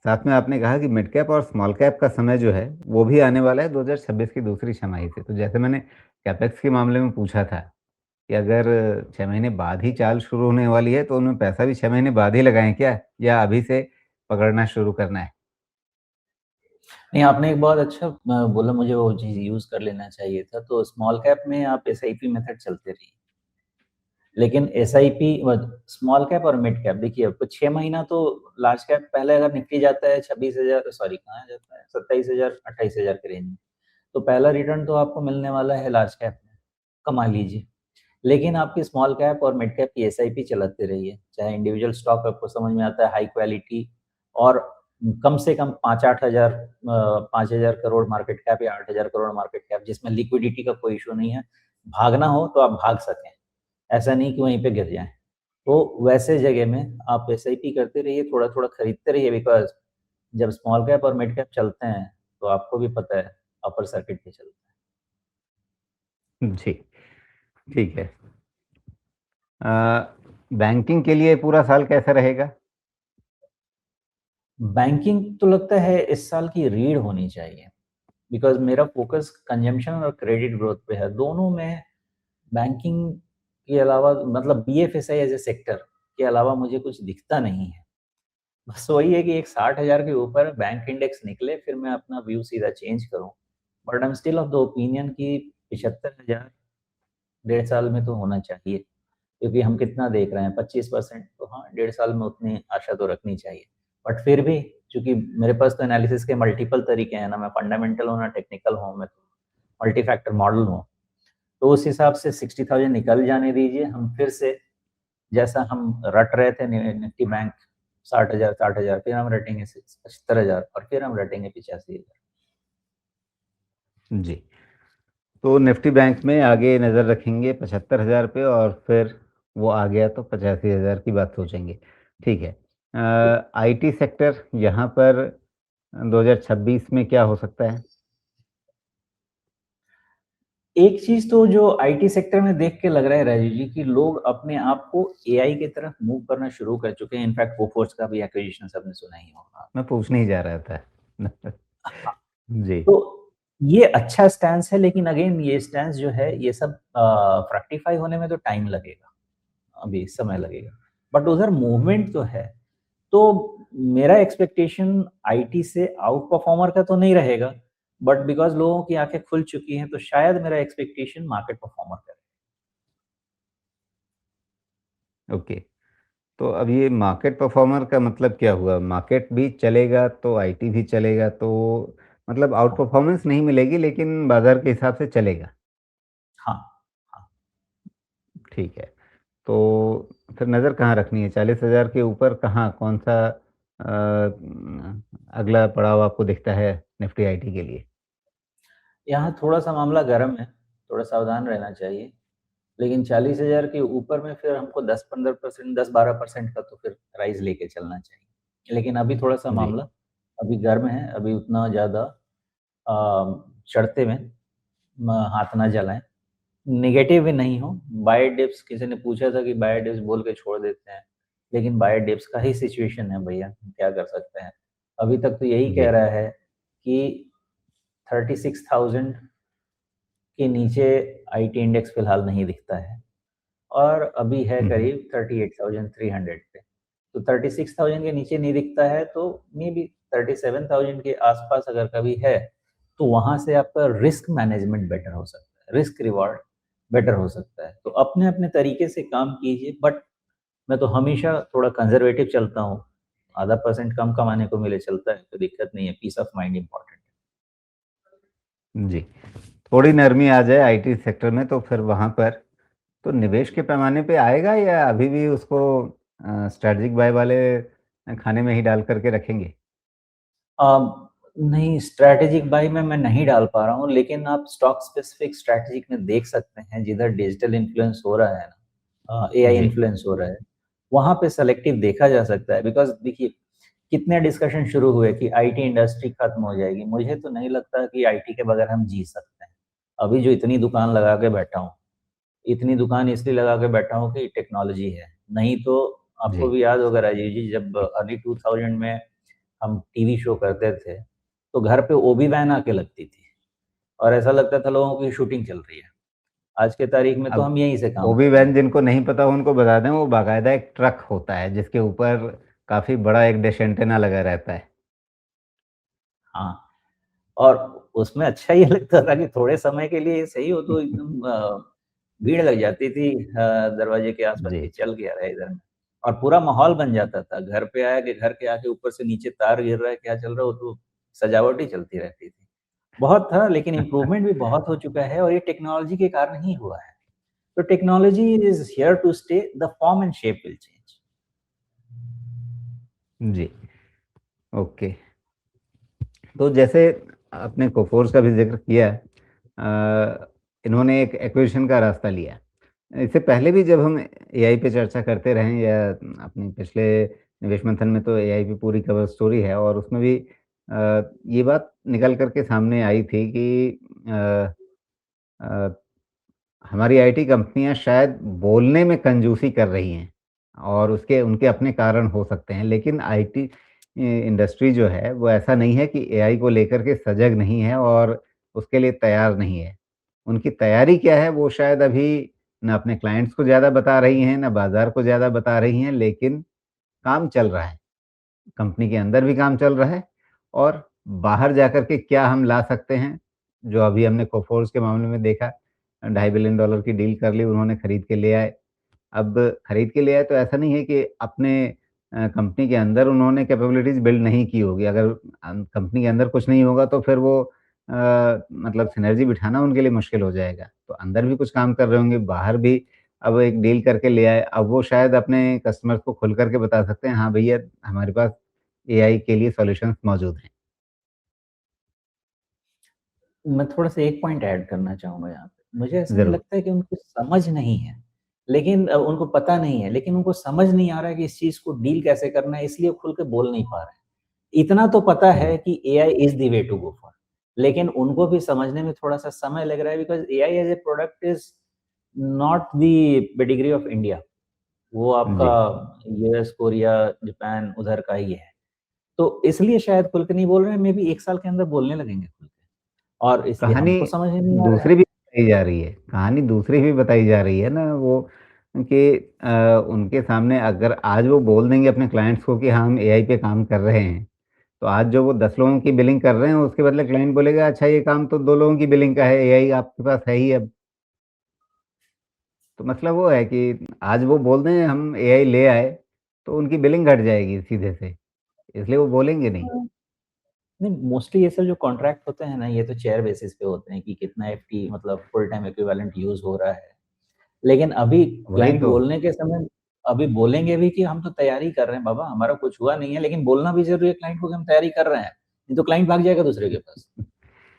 साथ में आपने कहा कि मिड कैप और स्मॉल कैप का समय जो है वो भी आने वाला है 2026 की दूसरी छमाही से। तो जैसे मैंने कैपेक्स के मामले में पूछा था कि अगर 6 महीने बाद ही चाल शुरू होने वाली है तो उनमें पैसा भी 6 महीने बाद ही लगाएं क्या, या अभी से पकड़ना शुरू करना है? नहीं, आपने एक बहुत अच्छा बोला, मुझे वो चीज यूज कर लेना चाहिए था। तो स्मॉल कैप में आप एसआईपी मेथड चलते रहिए, लेकिन एसआईपी स्मॉल कैप और मिड कैप देखिए, आपको 6 महीना तो लार्ज कैप पहले अगर निकली जाता है 26,000, सॉरी कहाँ जाता है, 27,000, 28,000 के रेंज में, तो पहला रिटर्न तो आपको मिलने वाला है लार्ज कैप में, कमा लीजिए। लेकिन आपकी स्मॉल कैप और मिड कैप की एसआईपी चलाते रहिए, चाहे इंडिविजुअल स्टॉक आपको समझ में आता है हाई क्वालिटी, और कम से कम 5,000 मार्केट कैप या 8,000 मार्केट कैप, जिसमें लिक्विडिटी का कोई इशू नहीं है, भागना हो तो आप भाग सकें, ऐसा नहीं कि वहीं पे गिर जाएं। तो वैसे जगह में आप एसआईपी करते रहिए, थोड़ा थोड़ा खरीदते रहिए, बिकॉज जब स्मॉल कैप और मिड कैप चलते हैं तो आपको भी पता है अपर सर्किट पे चलता जी, ठीक है। बैंकिंग के लिए पूरा साल कैसा रहेगा? है। बैंकिंग तो लगता है इस साल की रीड होनी चाहिए, बिकॉज मेरा फोकस कंजम्पशन और क्रेडिट ग्रोथ पे है। दोनों में बैंकिंग के अलावा, मतलब बीएफएसआई एज ए सेक्टर के अलावा मुझे कुछ दिखता नहीं है। बस वही है कि एक 60,000 के ऊपर बैंक इंडेक्स निकले, फिर मैं अपना व्यू सीधा चेंज करूं। But I am still of the opinion कि 75,000 1.5 साल में तो होना चाहिए, क्योंकि हम कितना देख रहे हैं, 25%, तो हाँ 1.5 साल में उतनी आशा तो रखनी चाहिए। बट फिर भी, चूंकि मेरे पास तो एनालिसिस के मल्टीपल तरीके हैं ना, मैं फंडामेंटल हूँ ना टेक्निकल हूँ, मैं तो मल्टी फैक्टर मॉडल हूँ, तो उस हिसाब से 60,000 निकल जाने दीजिए। हम फिर से जैसा हम रट रहे थे निफ्टी बैंक 60,000, 60,000, फिर हम रटेंगे 75,000, और फिर हम रटेंगे 85,000। जी। तो निफ्टी बैंक में आगे नज़र रखेंगे 75,000 पे और फिर वो आ गया तो 85,000 की बात सोचेंगे। ठीक है। आईटी सेक्टर यहाँ पर 2026 में क्या हो सकता है? एक चीज तो जो आईटी सेक्टर में देख के लग रहा है राजीव जी कि लोग अपने आप को एआई की तरफ मूव करना शुरू कर चुके हैं। इनफैक्ट कोफोर्स का भी एक्विजिशन सबने सुना ही होगा। मैं पूछने ही जा रहा था। हाँ, जी। तो ये अच्छा स्टैंस है, लेकिन अगेन ये स्टैंस जो है ये सब फ्रक्टिफाई होने में तो टाइम लगेगा, अभी समय लगेगा। बट उधर मूवमेंट तो है। तो मेरा एक्सपेक्टेशन आईटी से आउट परफॉर्मर का तो नहीं रहेगा, बट बिकॉज लोगों की आंखें खुल चुकी हैं तो शायद मेरा एक्सपेक्टेशन मार्केट परफॉर्मर का ओके। तो अब ये मार्केट परफॉर्मर का मतलब क्या हुआ? मार्केट भी चलेगा तो आईटी भी चलेगा, तो मतलब आउट रहेगा। परफॉर्मेंस नहीं मिलेगी लेकिन बाजार के हिसाब से चलेगा। हाँ, हाँ। ठीक है। तो फिर नज़र कहाँ रखनी है? 40,000 के ऊपर कहाँ, कौन-सा अगला पड़ाव आपको दिखता है निफ्टी आईटी के लिए? यहाँ थोड़ा-सा मामला गर्म है, थोड़ा सावधान रहना चाहिए। लेकिन 40,000 के ऊपर में फिर हमको 10-15%, 10-12% का तो फिर राइज़ लेके चलना चाहिए। लेकिन अभी थोड़ा-सा जी। मामला अभी गर्म है, अभी उतना ज़्यादा चढ़ते में हाथ ना जलाएँ। नेगेटिव भी नहीं हो, बाय डिप्स किसी ने पूछा था कि बाय डिप्स बोल के छोड़ देते हैं, लेकिन बाय डिप्स का ही सिचुएशन है भैया, हम क्या कर सकते हैं। अभी तक तो यही जी। कह रहा है कि 36,000 के नीचे आईटी इंडेक्स फिलहाल नहीं दिखता है और अभी है हुँ, हुँ। करीब 38,300 पे। तो 36,000 के नीचे नहीं दिखता है तो मे बी 37,000 के आसपास अगर कभी है, तो वहाँ से आपका रिस्क मैनेजमेंट बेटर हो सकता है, रिस्क रिवार्ड बेटर हो सकता है। तो अपने-अपने तरीके से काम कीजिए, बट मैं तो हमेशा थोड़ा कंज़र्वेटिव चलता हूँ। आधा परसेंट कम कमाने को मिले चलता है, तो दिक्कत नहीं है, पीस ऑफ माइंड इम्पोर्टेंट है। जी। थोड़ी नरमी आ जाए आईटी सेक्टर में तो फिर वहाँ पर तो निवेश के पैमाने पे आएगा या अभी भी उसको स्ट्रैटेजिक बाय वाले खाने में ही डाल कर के रखेंगे? नहीं, स्ट्रैटेजिक बाय में मैं नहीं डाल पा रहा हूँ, लेकिन आप स्टॉक स्पेसिफिक स्ट्रैटेजिक में देख सकते हैं, जिधर डिजिटल इन्फ्लुएंस हो रहा है ना, एआई जी। इन्फ्लुएंस हो रहा है, वहाँ पे सेलेक्टिव देखा जा सकता है। बिकॉज़ देखिए, कितने डिस्कशन शुरू हुए कि आईटी इंडस्ट्री खत्म हो जाएगी। मुझे तो नहीं लगता कि आईटी के बगैर हम जी सकते हैं। अभी जो इतनी दुकान लगा के बैठा हूँ, इतनी दुकान इसलिए लगा के बैठा हूँ कि टेक्नोलॉजी है। नहीं तो आपको जी। भी याद होगा राजीव जी, जब अर्ली 2000 में हम टीवी शो करते थे, तो घर पे ओबी वैन आके लगती थी और ऐसा लगता था लोगों की शूटिंग चल रही है। आज के तारीख में तो अब हम यहीं से काम ओबी कर रहे वैन हैं। जिनको नहीं पता उनको बता दें, वो बाकायदा एक ट्रक होता है जिसके ऊपर काफ़ी बड़ा एक डिश एंटीना लगा रहता है। हाँ, और उसमें अच्छा ये लगता था कि थोड़े समय के लिए सही हो तो एकदम भीड़ लग जाती थी दरवाजे के आस-पास जी। कि चल क्या रहा है इधर में, और पूरा माहौल बन जाता था। घर पे आया कि घर के आके ऊपर से नीचे तार गिर रहा है, क्या चल रहा है, वो तो सजावट ही चलती रहती थी। बहुत था, लेकिन इम्प्रूवमेंट भी बहुत हो चुका है और ये टेक्नोलॉजी के कारण ही हुआ है। तो technology is here to stay, the form and shape will change. जी। ओके। तो जैसे आपने कोफोर्स का भी ज़िक्र किया, इन्होंने एक एक्विज़िशन का रास्ता लिया। इससे पहले भी जब हम एआई पे चर्चा करते रहे हैं या अपने पिछले निवेश मंथन में तो एआई पे पूरी कवर स्टोरी है और उसमें भी ये बात निकल कर के सामने आई थी कि अ अ, हमारी आईटी कंपनियाँ शायद बोलने में कंजूसी कर रही हैं और उसके उनके अपने कारण हो सकते हैं। लेकिन आईटी इंडस्ट्री जो है वो ऐसा नहीं है कि एआई को लेकर के सजग नहीं है और उसके लिए तैयार नहीं है। उनकी तैयारी क्या है वो शायद अभी ना अपने क्लाइंट्स को ज़्यादा बता रही हैं, ना बाज़ार को ज़्यादा बता रही हैं, लेकिन काम चल रहा है। कंपनी के अंदर भी काम चल रहा है और बाहर जाकर के क्या हम ला सकते हैं, जो अभी हमने कोफोर्स के मामले में देखा, $2.5 बिलियन की डील कर ली, उन्होंने खरीद के ले आए। अब खरीद के ले आए तो ऐसा नहीं है कि अपने कंपनी के अंदर उन्होंने कैपेबिलिटीज़ बिल्ड नहीं की होगी। अगर कंपनी के अंदर कुछ नहीं होगा तो फिर वो मतलब सिनर्जी बिठाना उनके लिए मुश्किल हो जाएगा। तो अंदर भी कुछ काम कर रहे होंगे, बाहर भी अब एक डील करके ले आए। अब वो शायद अपने कस्टमर्स को खुल कर के बता सकते हैं, हाँ भैया हमारे पास एआई के लिए सॉल्यूशंस मौजूद हैं। मैं थोड़ा-सा एक पॉइंट ऐड करना चाहूँगा यहाँ पे। मुझे ऐसा नहीं ज़रूर। लगता है कि उनको समझ नहीं है, लेकिन उनको पता नहीं है, लेकिन उनको समझ नहीं आ रहा है कि इस चीज़ को डील कैसे करना है, इसलिए खुल के बोल नहीं पा रहे हैं। इतना तो पता जी, है कि AI is the way to go for, लेकिन उनको भी समझने में थोड़ा-सा समय लग रहा है because AI as a product is not the pedigree of India. वो आपका जी। यूएस, कोरिया, जापान उधर का ही है। तो इसलिए शायद खुल के नहीं बोल रहे हैं, मेबी 1 साल के अंदर बोलने लगेंगे खुल के और इसलिए कहानी हमको समझ में नहीं आ रहा है। दूसरी भी बताई जा रही है, कहानी दूसरी भी बताई जा रही है ना वो कि उनके सामने अगर आज वो बोल देंगे अपने क्लाइंट्स को कि हाँ, हम एआई पे काम कर रहे हैं, तो आज जो वो 10 लोगों की बिलिंग कर रहे हैं, उसके बदले क्लाइंट बोलेगा अच्छा ये काम तो 2 लोगों की बिलिंग का है, एआई आपके पास है ही अब। तो मतलब वो है कि आज वो बोल दें हम एआई ले आए, तो उनकी बिलिंग घट जाएगी सीधे से, इसलिए वो बोलेंगे नहीं। हाँ। नहीं, मोस्टली ये सब जो कॉन्ट्रैक्ट होते हैं ना, ये तो शेयर बेसिस पे होते हैं कि कितना एफटी मतलब फुल टाइम इक्विवेलेंट यूज़ हो रहा है। लेकिन अभी वही क्लाइंट तो। बोलने के समय अभी बोलेंगे भी कि हम तो तैयारी कर रहे हैं बाबा, हमारा कुछ हुआ नहीं है, लेकिन बोलना भी ज़रूरी है क्लाइंट को कि हम तैयारी कर रहे हैं। नहीं तो क्लाइंट भाग जाएगा दूसरे के पास।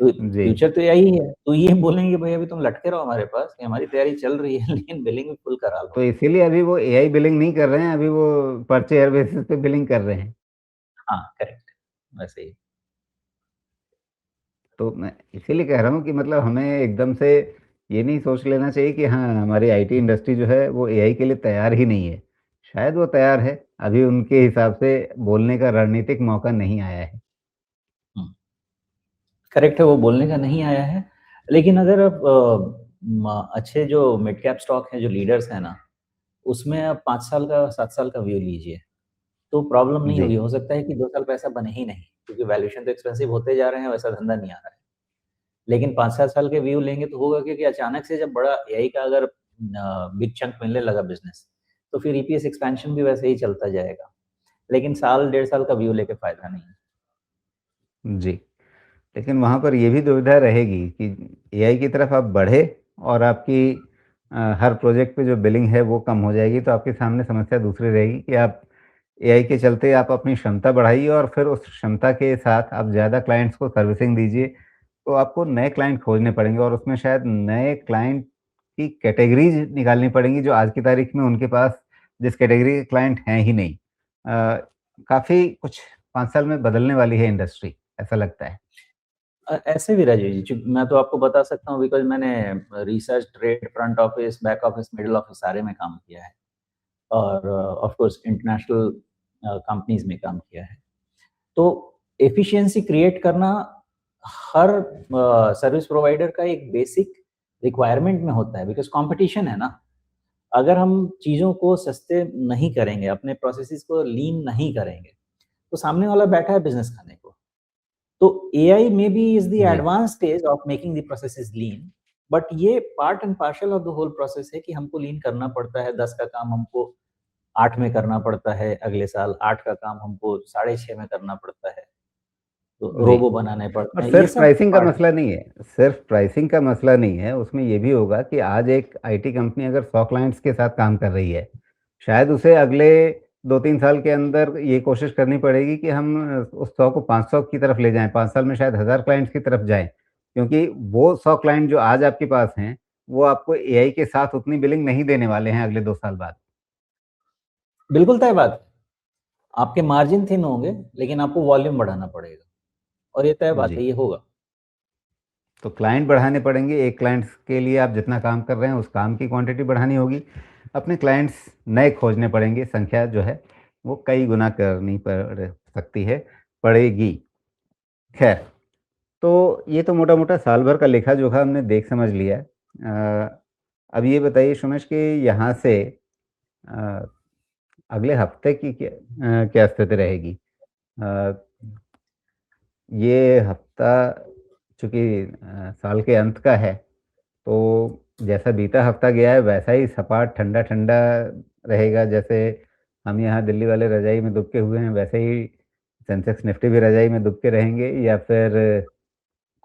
तो जी, फ्यूचर तो यही है। तो ये बोलेंगे कि भई अभी तुम लटके रहो हमारे पास कि हमारी तैयारी चल रही है लेकिन बिलिंग फुल करा लो। तो इसीलिए अभी वो एआई बिलिंग नहीं कर रहे हैं, अभी वो पर चेयर बेसिस पे बिलिंग कर रहे हैं। हाँ, करेक्ट। वैसे ही। तो मैं इसीलिए कह रहा हूँ कि मतलब हमें एकदम से ये नहीं सोच लेना चाहिए कि हाँ, हमारी आईटी इंडस्ट्री जो है वो एआई के लिए तैयार ही नहीं है। शायद वो तैयार है, अभी उनके हिसाब से बोलने का रणनीतिक मौका नहीं आया है। हुँ। करेक्ट है, वो बोलने का नहीं आया है। लेकिन अगर आप अच्छे जो मिड कैप स्टॉक हैं, जो लीडर्स हैं ना, उसमें आप 5 साल का, 7 साल का व्यू लीजिए, तो प्रॉब्लम नहीं जी, होगी। हो सकता है कि 2 साल पैसा बने ही नहीं, क्योंकि वैल्यूएशन तो एक्सपेंसिव होते जा रहे हैं, वैसा धंधा नहीं आ रहा है। लेकिन 5-7 साल के व्यू लेंगे तो होगा क्योंकि अचानक से जब बड़ा एआई का अगर बिग चंक मिलने लगा बिज़नेस, तो फिर ईपीएस एक्सपेंशन भी वैसे ही चलता जाएगा। लेकिन साल, डेढ़ साल का व्यू लेके फ़ायदा नहीं है। जी। लेकिन वहाँ पर ये भी दुविधा रहेगी कि एआई की तरफ आप बढ़े और आपकी हर प्रोजेक्ट पे जो बिलिंग है वो कम हो जाएगी, तो आपके सामने समस्या दूसरी रहेगी कि आप एआई के चलते आप अपनी क्षमता बढ़ाइए और फिर उस क्षमता के साथ आप ज़्यादा क्लाइंट्स को सर्विसिंग दीजिए, तो आपको नए क्लाइंट खोजने पड़ेंगे और उसमें शायद नए क्लाइंट की कैटेगरीज़ निकालनी पड़ेंगी जो आज की तारीख में उनके पास जिस कैटेगरी के क्लाइंट हैं ही नहीं। काफ़ी कुछ 5 साल में बदलने वाली है इंडस्ट्री, ऐसा लगता है। ऐसे भी राजीव जी, मैं तो आपको बता सकता हूँ बिकॉज़ मैंने research, trade, front office, back office, middle office सारे में काम किया है और ऑफ कोर्स इंटरनेशनल कंपनीज़ में काम किया है। तो एफिशिएंसी क्रिएट करना हर सर्विस प्रोवाइडर का एक बेसिक रिक्वायरमेंट में होता है बिकॉज़ कॉम्पिटिशन है ना। अगर हम चीज़ों को सस्ते नहीं करेंगे, अपने प्रोसेसेस को लीन नहीं करेंगे, तो सामने वाला बैठा है बिज़नेस खाने को। तो एआई मेबी इज़ द जी, advance stage of making the processes lean, but ये part and parcel of the whole process है कि हमको लीन करना पड़ता है, 10 का काम हमको 8 में करना पड़ता है अगले साल, 8 का काम हमको साढ़े 6 में करना पड़ता है, तो जी। रोबो बनाने और पड़ते हैं, ये सिर्फ़ सब प्राइसिंग का पार्ट है। मसला नहीं है, सिर्फ़ प्राइसिंग का मसला नहीं है, उसमें ये भी होगा कि आज एक आईटी कंपनी अगर 100 क्लाइंट्स के साथ काम कर रही है, शायद उसे अगले 2-3 साल के अंदर ये कोशिश करनी पड़ेगी कि हम उस 100 को 500 की तरफ ले जाएँ, 5 साल में शायद 1000 क्लाइंट्स की तरफ जाएँ। क्योंकि वो 100 क्लाइंट जो आज आपके पास हैं, वो आपको एआई के साथ उतनी बिलिंग नहीं देने वाले हैं अगले 2 साल बाद। बिल्कुल तय बात है, आपके मार्जिन थिन होंगे, लेकिन आपको वॉल्यूम बढ़ाना पड़ेगा और ये तय बात जी। है, ये होगा। तो क्लाइंट बढ़ाने पड़ेंगे, एक क्लाइंट्स के लिए आप जितना काम कर रहे हैं, उस काम की क्वांटिटी बढ़ानी होगी। अपने क्लाइंट्स नए खोजने पड़ेंगे, संख्या जो है वो कई गुना करनी पड़ सकती है, पड़ेगी। खैर, तो ये तो मोटा-मोटा साल भर का लेखा-जोखा हमने देख समझ लिया। अब ये बताइए सुमेश कि यहाँ से अ, अगले हफ्ते की क्या स्थिति रहेगी? अ, ये हफ्ता चूँकि साल के अंत का है, तो जैसा बीता हफ्ता गया है वैसा ही सपाट ठंडा-ठंडा रहेगा जैसे हम यहाँ दिल्ली वाले रज़ाई में दुबके हुए हैं वैसे ही सेंसेक्स निफ्टी भी रज़ाई में दुबके रहेंगे या फिर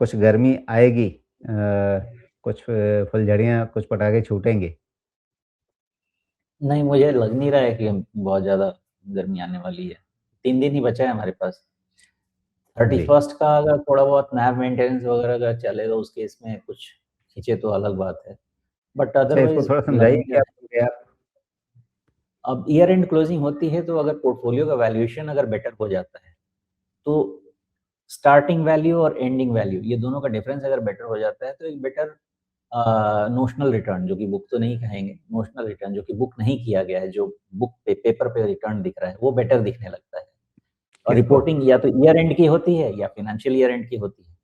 कुछ गर्मी आएगी कुछ फुलझड़ियाँ, कुछ पटाखे छूटेंगे? नहीं, मुझे लग नहीं रहा है कि बहुत ज़्यादा गर्मी आने वाली है। 3 दिन ही बचा है हमारे पास। जी। 31st का अगर थोड़ा बहुत नैव मेंटेनेंस वगैरह अगर चलेगा उस केस में कुछ खींचे तो अलग बात है, बट अच्छा, इसको अदरवाइज़ थोड़ा समझाइए लगेगा। क्या बोल रहे आप? अब ईयर एंड क्लोजिंग होती है तो अगर पोर्टफोलियो का वैल्यूएशन अगर बेटर हो जाता है, तो स्टार्टिंग वैल्यू और एंडिंग वैल्यू ये दोनों का डिफरेंस अगर बेटर हो जाता है तो एक बेटर नोशनल रिटर्न, जो कि बुक तो नहीं कहेंगे, नोशनल रिटर्न जो कि बुक नहीं किया गया है, जो बुक पे पेपर पे रिटर्न दिख रहा है, वो बेटर दिखने लगता है। और किसको? रिपोर्टिंग या तो ईयर एंड की होती है या फाइनेंशियल ईयर एंड की होती है।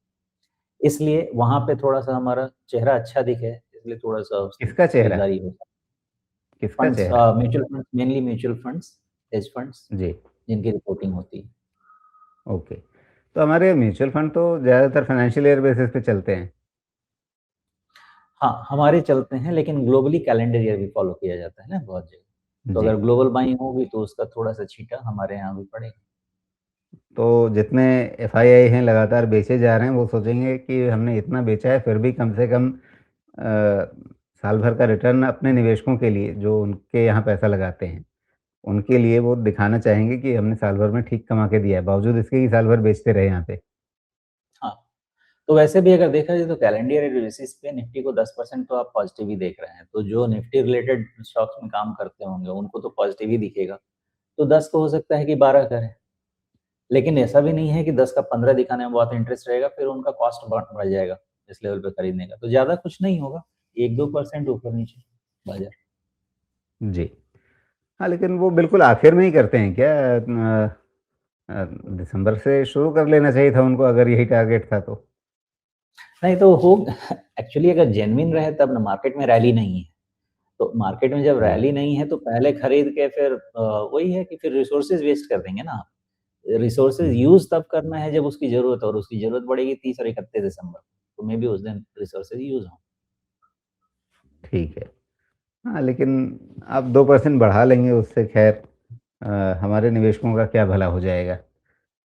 इसलिए वहाँ पे थोड़ा-सा हमारा चेहरा अच्छा दिखे, इसलिए थोड़ा-सा उसकी किसका चेहरा? खरीदारी हो। किसका फंड्स, चेहरा? Mutual funds, mainly mutual funds, hedge funds, जी। जिनकी रिपोर्टिंग होती है। ओके। तो हमारे म्यूचुअल फंड तो ज़्यादातर फाइनेंशियल ईयर बेसिस पे चलते हैं। हाँ, हमारे चलते हैं लेकिन ग्लोबली कैलेंडर ईयर भी फ़ॉलो किया जाता है ना बहुत जगह। तो जी। अगर ग्लोबल बाइंग होगी तो उसका थोड़ा-सा छींटा हमारे यहाँ भी पड़ेगा। तो जितने एफआईआई हैं लगातार बेचे जा रहे हैं, वो सोचेंगे कि हमने इतना बेचा है फिर भी कम से कम साल भर का रिटर्न अपने निवेशकों के लिए जो उनके यहाँ पैसा लगाते हैं, उनके लिए वो दिखाना चाहेंगे कि हमने साल भर में ठीक कमा के दिया है, बावजूद इसके कि साल भर बेचते रहे यहाँ पे। हाँ, तो वैसे भी अगर देखा जाए तो कैलेंडर ईयर बेसिस पे निफ्टी को 10% तो आप पॉजिटिव ही देख रहे हैं। तो जो निफ्टी रिलेटेड स्टॉक्स में काम करते होंगे, उनको तो पॉजिटिव ही दिखेगा। तो 10 को हो सकता है कि 12 करें। लेकिन ऐसा भी नहीं है कि 10 का 15 दिखाने में बहुत इंटरेस्ट रहेगा, फिर उनका कॉस्ट बढ़ जाएगा इस लेवल पे खरीदने का। तो ज़्यादा कुछ नहीं होगा, 1-2% ऊपर-नीचे बाज़ार। जी। हाँ, लेकिन वो बिल्कुल आखिर में ही करते हैं क्या? दिसंबर से शुरू कर लेना चाहिए था उनको अगर यही टारगेट था तो। नहीं तो हो एक्चुअली अगर जेन्युइन रहे तब ना, मार्केट में रैली नहीं है। तो मार्केट में जब जी। रैली नहीं है तो पहले खरीद के फिर वही है कि फिर रिसोर्सेज़ वेस्ट कर देंगे ना आप। रिसोर्सेज़ हुँ, यूज़ तब करना है जब उसकी ज़रूरत हो, और उसकी ज़रूरत पड़ेगी 30 और 31 दिसंबर, तो मेबी उस दिन रिसोर्सेज़ यूज़ हों। ठीक है। हाँ, लेकिन आप 2% बढ़ा लेंगे उससे ख़ैर हमारे निवेशकों का क्या भला हो जाएगा।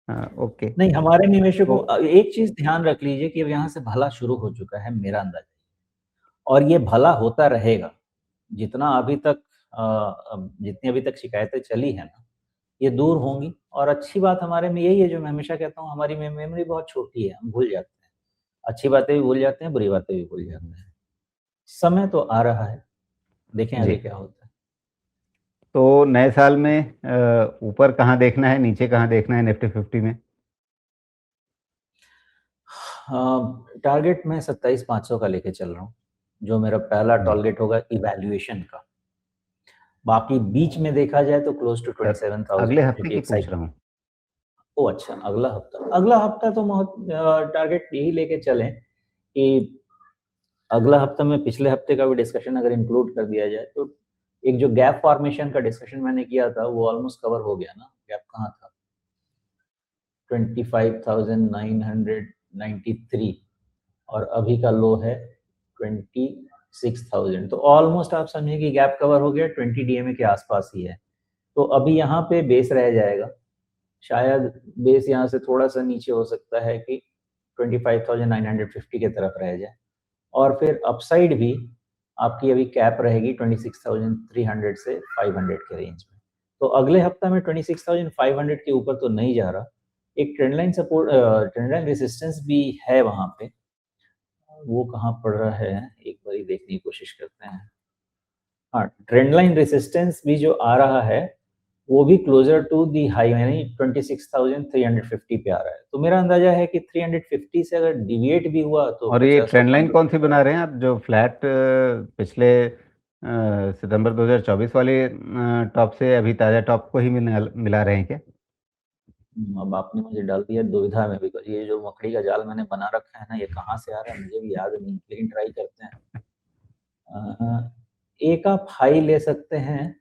हाँ, ओके। नहीं, हमारे निवेशकों तो एक चीज़ ध्यान रख लीजिए कि अब यहाँ से भला शुरू हो चुका है मेरा अंदाज़ा, और ये भला होता रहेगा। जितना अभी तक जितनी अभी तक शिकायतें चली हैं ना, ये दूर होंगी, और अच्छी बात हमारे में यही है जो मैं हमेशा कहता हूँ, हमारी मेमोरी बहुत छोटी है, हम भूल जाते हैं। अच्छी बातें भी भूल जाते हैं, बुरी बातें भी भूल जाते हैं। समय तो आ रहा है, देखें जी, आगे क्या होता है। तो नए साल में ऊपर कहाँ देखना है, नीचे कहाँ देखना है निफ्टी 50 में? टारगेट मैं 27,500 का लेके चल रहा हूँ, जो मेरा पहला जी। टारगेट होगा इवैल्यूएशन का। बाकी बीच में देखा जाए तो क्लोज़ टू सर, 27,000, अगले हफ्ते क्योंकि की एक पूछ साइड। रहा हूँ। ओह! अच्छा, अगला हफ्ता तो टारगेट यही लेके चलें कि अगला हफ्ता में पिछले हफ्ते का भी डिस्कशन अगर इंक्लूड कर दिया जाए, तो एक जो गैप फॉर्मेशन का डिस्कशन मैंने किया था, वो ऑलमोस्ट कवर हो गया ना। गैप कहाँ था? 25,993, और अभी का लो है 26,000। तो ऑलमोस्ट आप समझिए कि गैप कवर हो गया, 20 डीएमए के आसपास ही है। तो अभी यहाँ पे बेस रह जाएगा। शायद बेस यहाँ से थोड़ा-सा नीचे हो सकता है कि 25,950 की तरफ रह जाए, और फिर अपसाइड भी आपकी अभी कैप रहेगी 26,300 से 500 के रेंज में। तो अगले हफ्ता में 26,500 के ऊपर तो नहीं जा रहा। एक trend line support, trend line resistance भी है वहाँ पे। वो कहाँ पड़ रहा है? एक बारी देखने की कोशिश करते हैं। हाँ, ट्रेंड लाइन रेजिस्टेंस भी जो आ रहा है, वो भी क्लोज़र टू दी हाई, यानी 26,350 पे आ रहा है। तो मेरा अंदाज़ा है कि 350 से अगर डेविएट भी हुआ तो और ये 50 और ट्रेंड लाइन 500 कौन-सी बना रहे हैं आप जो फ्लैट पिछले सितंबर 2024 वाले टॉप से अभी ताज़ा टॉप को ही मिला रहे हैं क्या? अब आपने मुझे डाल दिया दुविधा में, बिकॉज़ ये जो मकड़ी का जाल मैंने बना रखा है ना, ये कहाँ से आ रहा है मुझे भी याद नहीं, लेकिन ट्राई करते हैं। एक आप हाई ले सकते हैं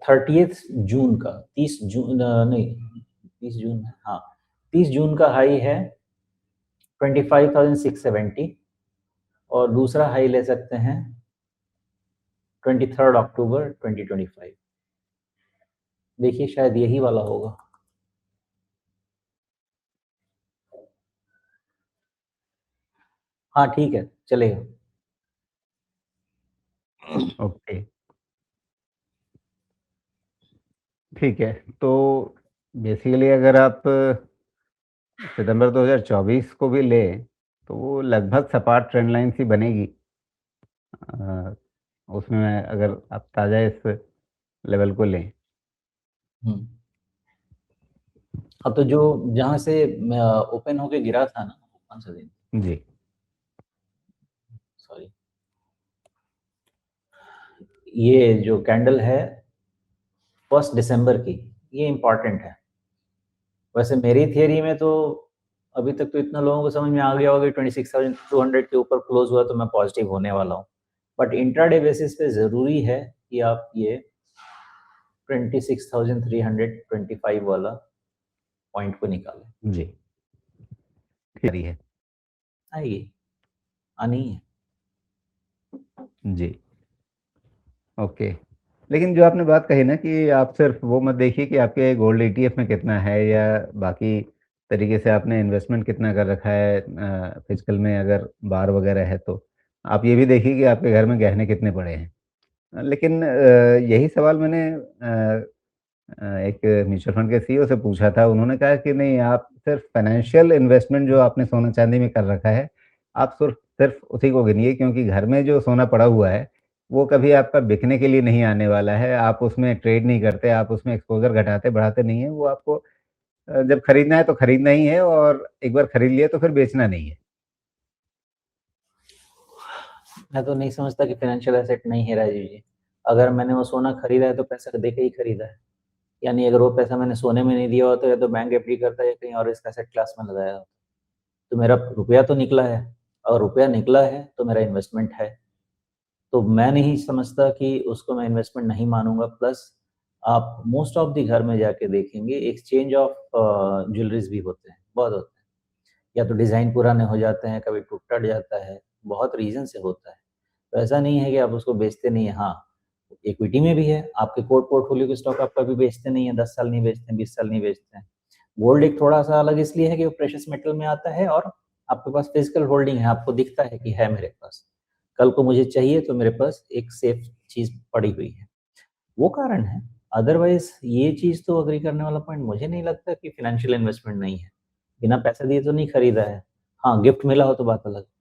30th जून का, 30 जून, नहीं 30 जून है, हाँ, 30 जून का हाई है 25,670, और दूसरा हाई ले सकते हैं 23rd अक्टूबर 2025। देखिए शायद यही वाला होगा। हाँ, ठीक है, चलेगा। ओके, ठीक है। तो बेसिकली अगर आप सितंबर 2024 को भी लें, तो वो लगभग सपाट ट्रेंड लाइन सी बनेगी। अ, उसमें अगर आप ताज़ा इस लेवल को लें। हम्म। हाँ, तो जो जहाँ से ओपन होके गिरा था ना, कौन सा दिन, जी। सॉरी, ये जो कैंडल है 1 दिसंबर की, ये इम्पॉर्टेंट है। वैसे मेरी थियरी में तो अभी तक तो इतना लोगों को समझ में आ गया होगा कि 26,200 के ऊपर क्लोज हुआ तो मैं पॉजिटिव होने वाला हूँ, बट इंट्राडे बेसिस पे ज़रूरी है कि आप ये 26,325 वाला पॉइंट को निकालें। जी। थियरी है। आएगी, आनी है। जी। ओके। लेकिन जो आपने बात कही ना कि आप सिर्फ वो मत देखिए कि आपके गोल्ड ईटीएफ में कितना है या बाकी तरीके से आपने इन्वेस्टमेंट कितना कर रखा है, फिजिकल में अगर बार वगैरह है तो आप ये भी देखिए कि आपके घर में गहने कितने पड़े हैं। लेकिन यही सवाल मैंने एक म्यूचुअल फंड के सीईओ से पूछा था। उन्होंने कहा कि नहीं, आप सिर्फ फाइनेंशियल इन्वेस्टमेंट जो आपने सोना चांदी में कर रखा है, आप सिर्फ सिर्फ उसी को गिनिए, क्योंकि घर में जो सोना पड़ा हुआ है वो कभी आपका बिकने के लिए नहीं आने वाला है। आप उसमें ट्रेड नहीं करते, आप उसमें एक्सपोज़र घटाते बढ़ाते नहीं हैं। वो आपको जब खरीदना है तो खरीदना ही है, और एक बार खरीद लिया तो फिर बेचना नहीं है। मैं तो नहीं समझता कि फाइनेंशियल एसेट नहीं है राजीव जी। अगर मैंने वो सोना खरीदा है तो पैसा दे के ही खरीदा है। यानी अगर वो पैसा मैंने सोने में नहीं दिया होता या तो बैंक एफडी करता या कहीं और इसका एसेट क्लास में लगाया होता, तो मेरा रुपया तो निकला है। और रुपया निकला है तो मेरा इन्वेस्टमेंट है। तो मैं नहीं समझता कि उसको मैं इन्वेस्टमेंट नहीं मानूंगा। प्लस आप मोस्ट ऑफ द घर में जाके देखेंगे एक्सचेंज ऑफ ज्वेलरीज भी होते हैं, बहुत होते हैं। या तो डिज़ाइन पुराने हो जाते हैं, कभी टूट टट जाता है, बहुत रीज़न से होता है। तो ऐसा नहीं है कि आप उसको बेचते नहीं हैं। हाँ, इक्विटी में भी है, आपके कोर पोर्टफोलियो के स्टॉक आप कभी बेचते नहीं हैं, 10 साल नहीं बेचते हैं, 20 साल नहीं बेचते हैं। गोल्ड एक थोड़ा-सा अलग इसलिए है कि वो प्रेशियस मेटल में आता है और आपके पास फिजिकल होल्डिंग है, आपको दिखता है कि है मेरे पास। कल को मुझे चाहिए तो मेरे पास एक सेफ चीज़ पड़ी हुई है। वो कारण है। अदरवाइज़ ये चीज़ तो एग्री करने वाला पॉइंट मुझे नहीं लगता कि फाइनेंशियल इन्वेस्टमेंट नहीं है। बिना पैसे दिए तो नहीं खरीदा है। हाँ, गिफ्ट मिला हो तो बात अलग है।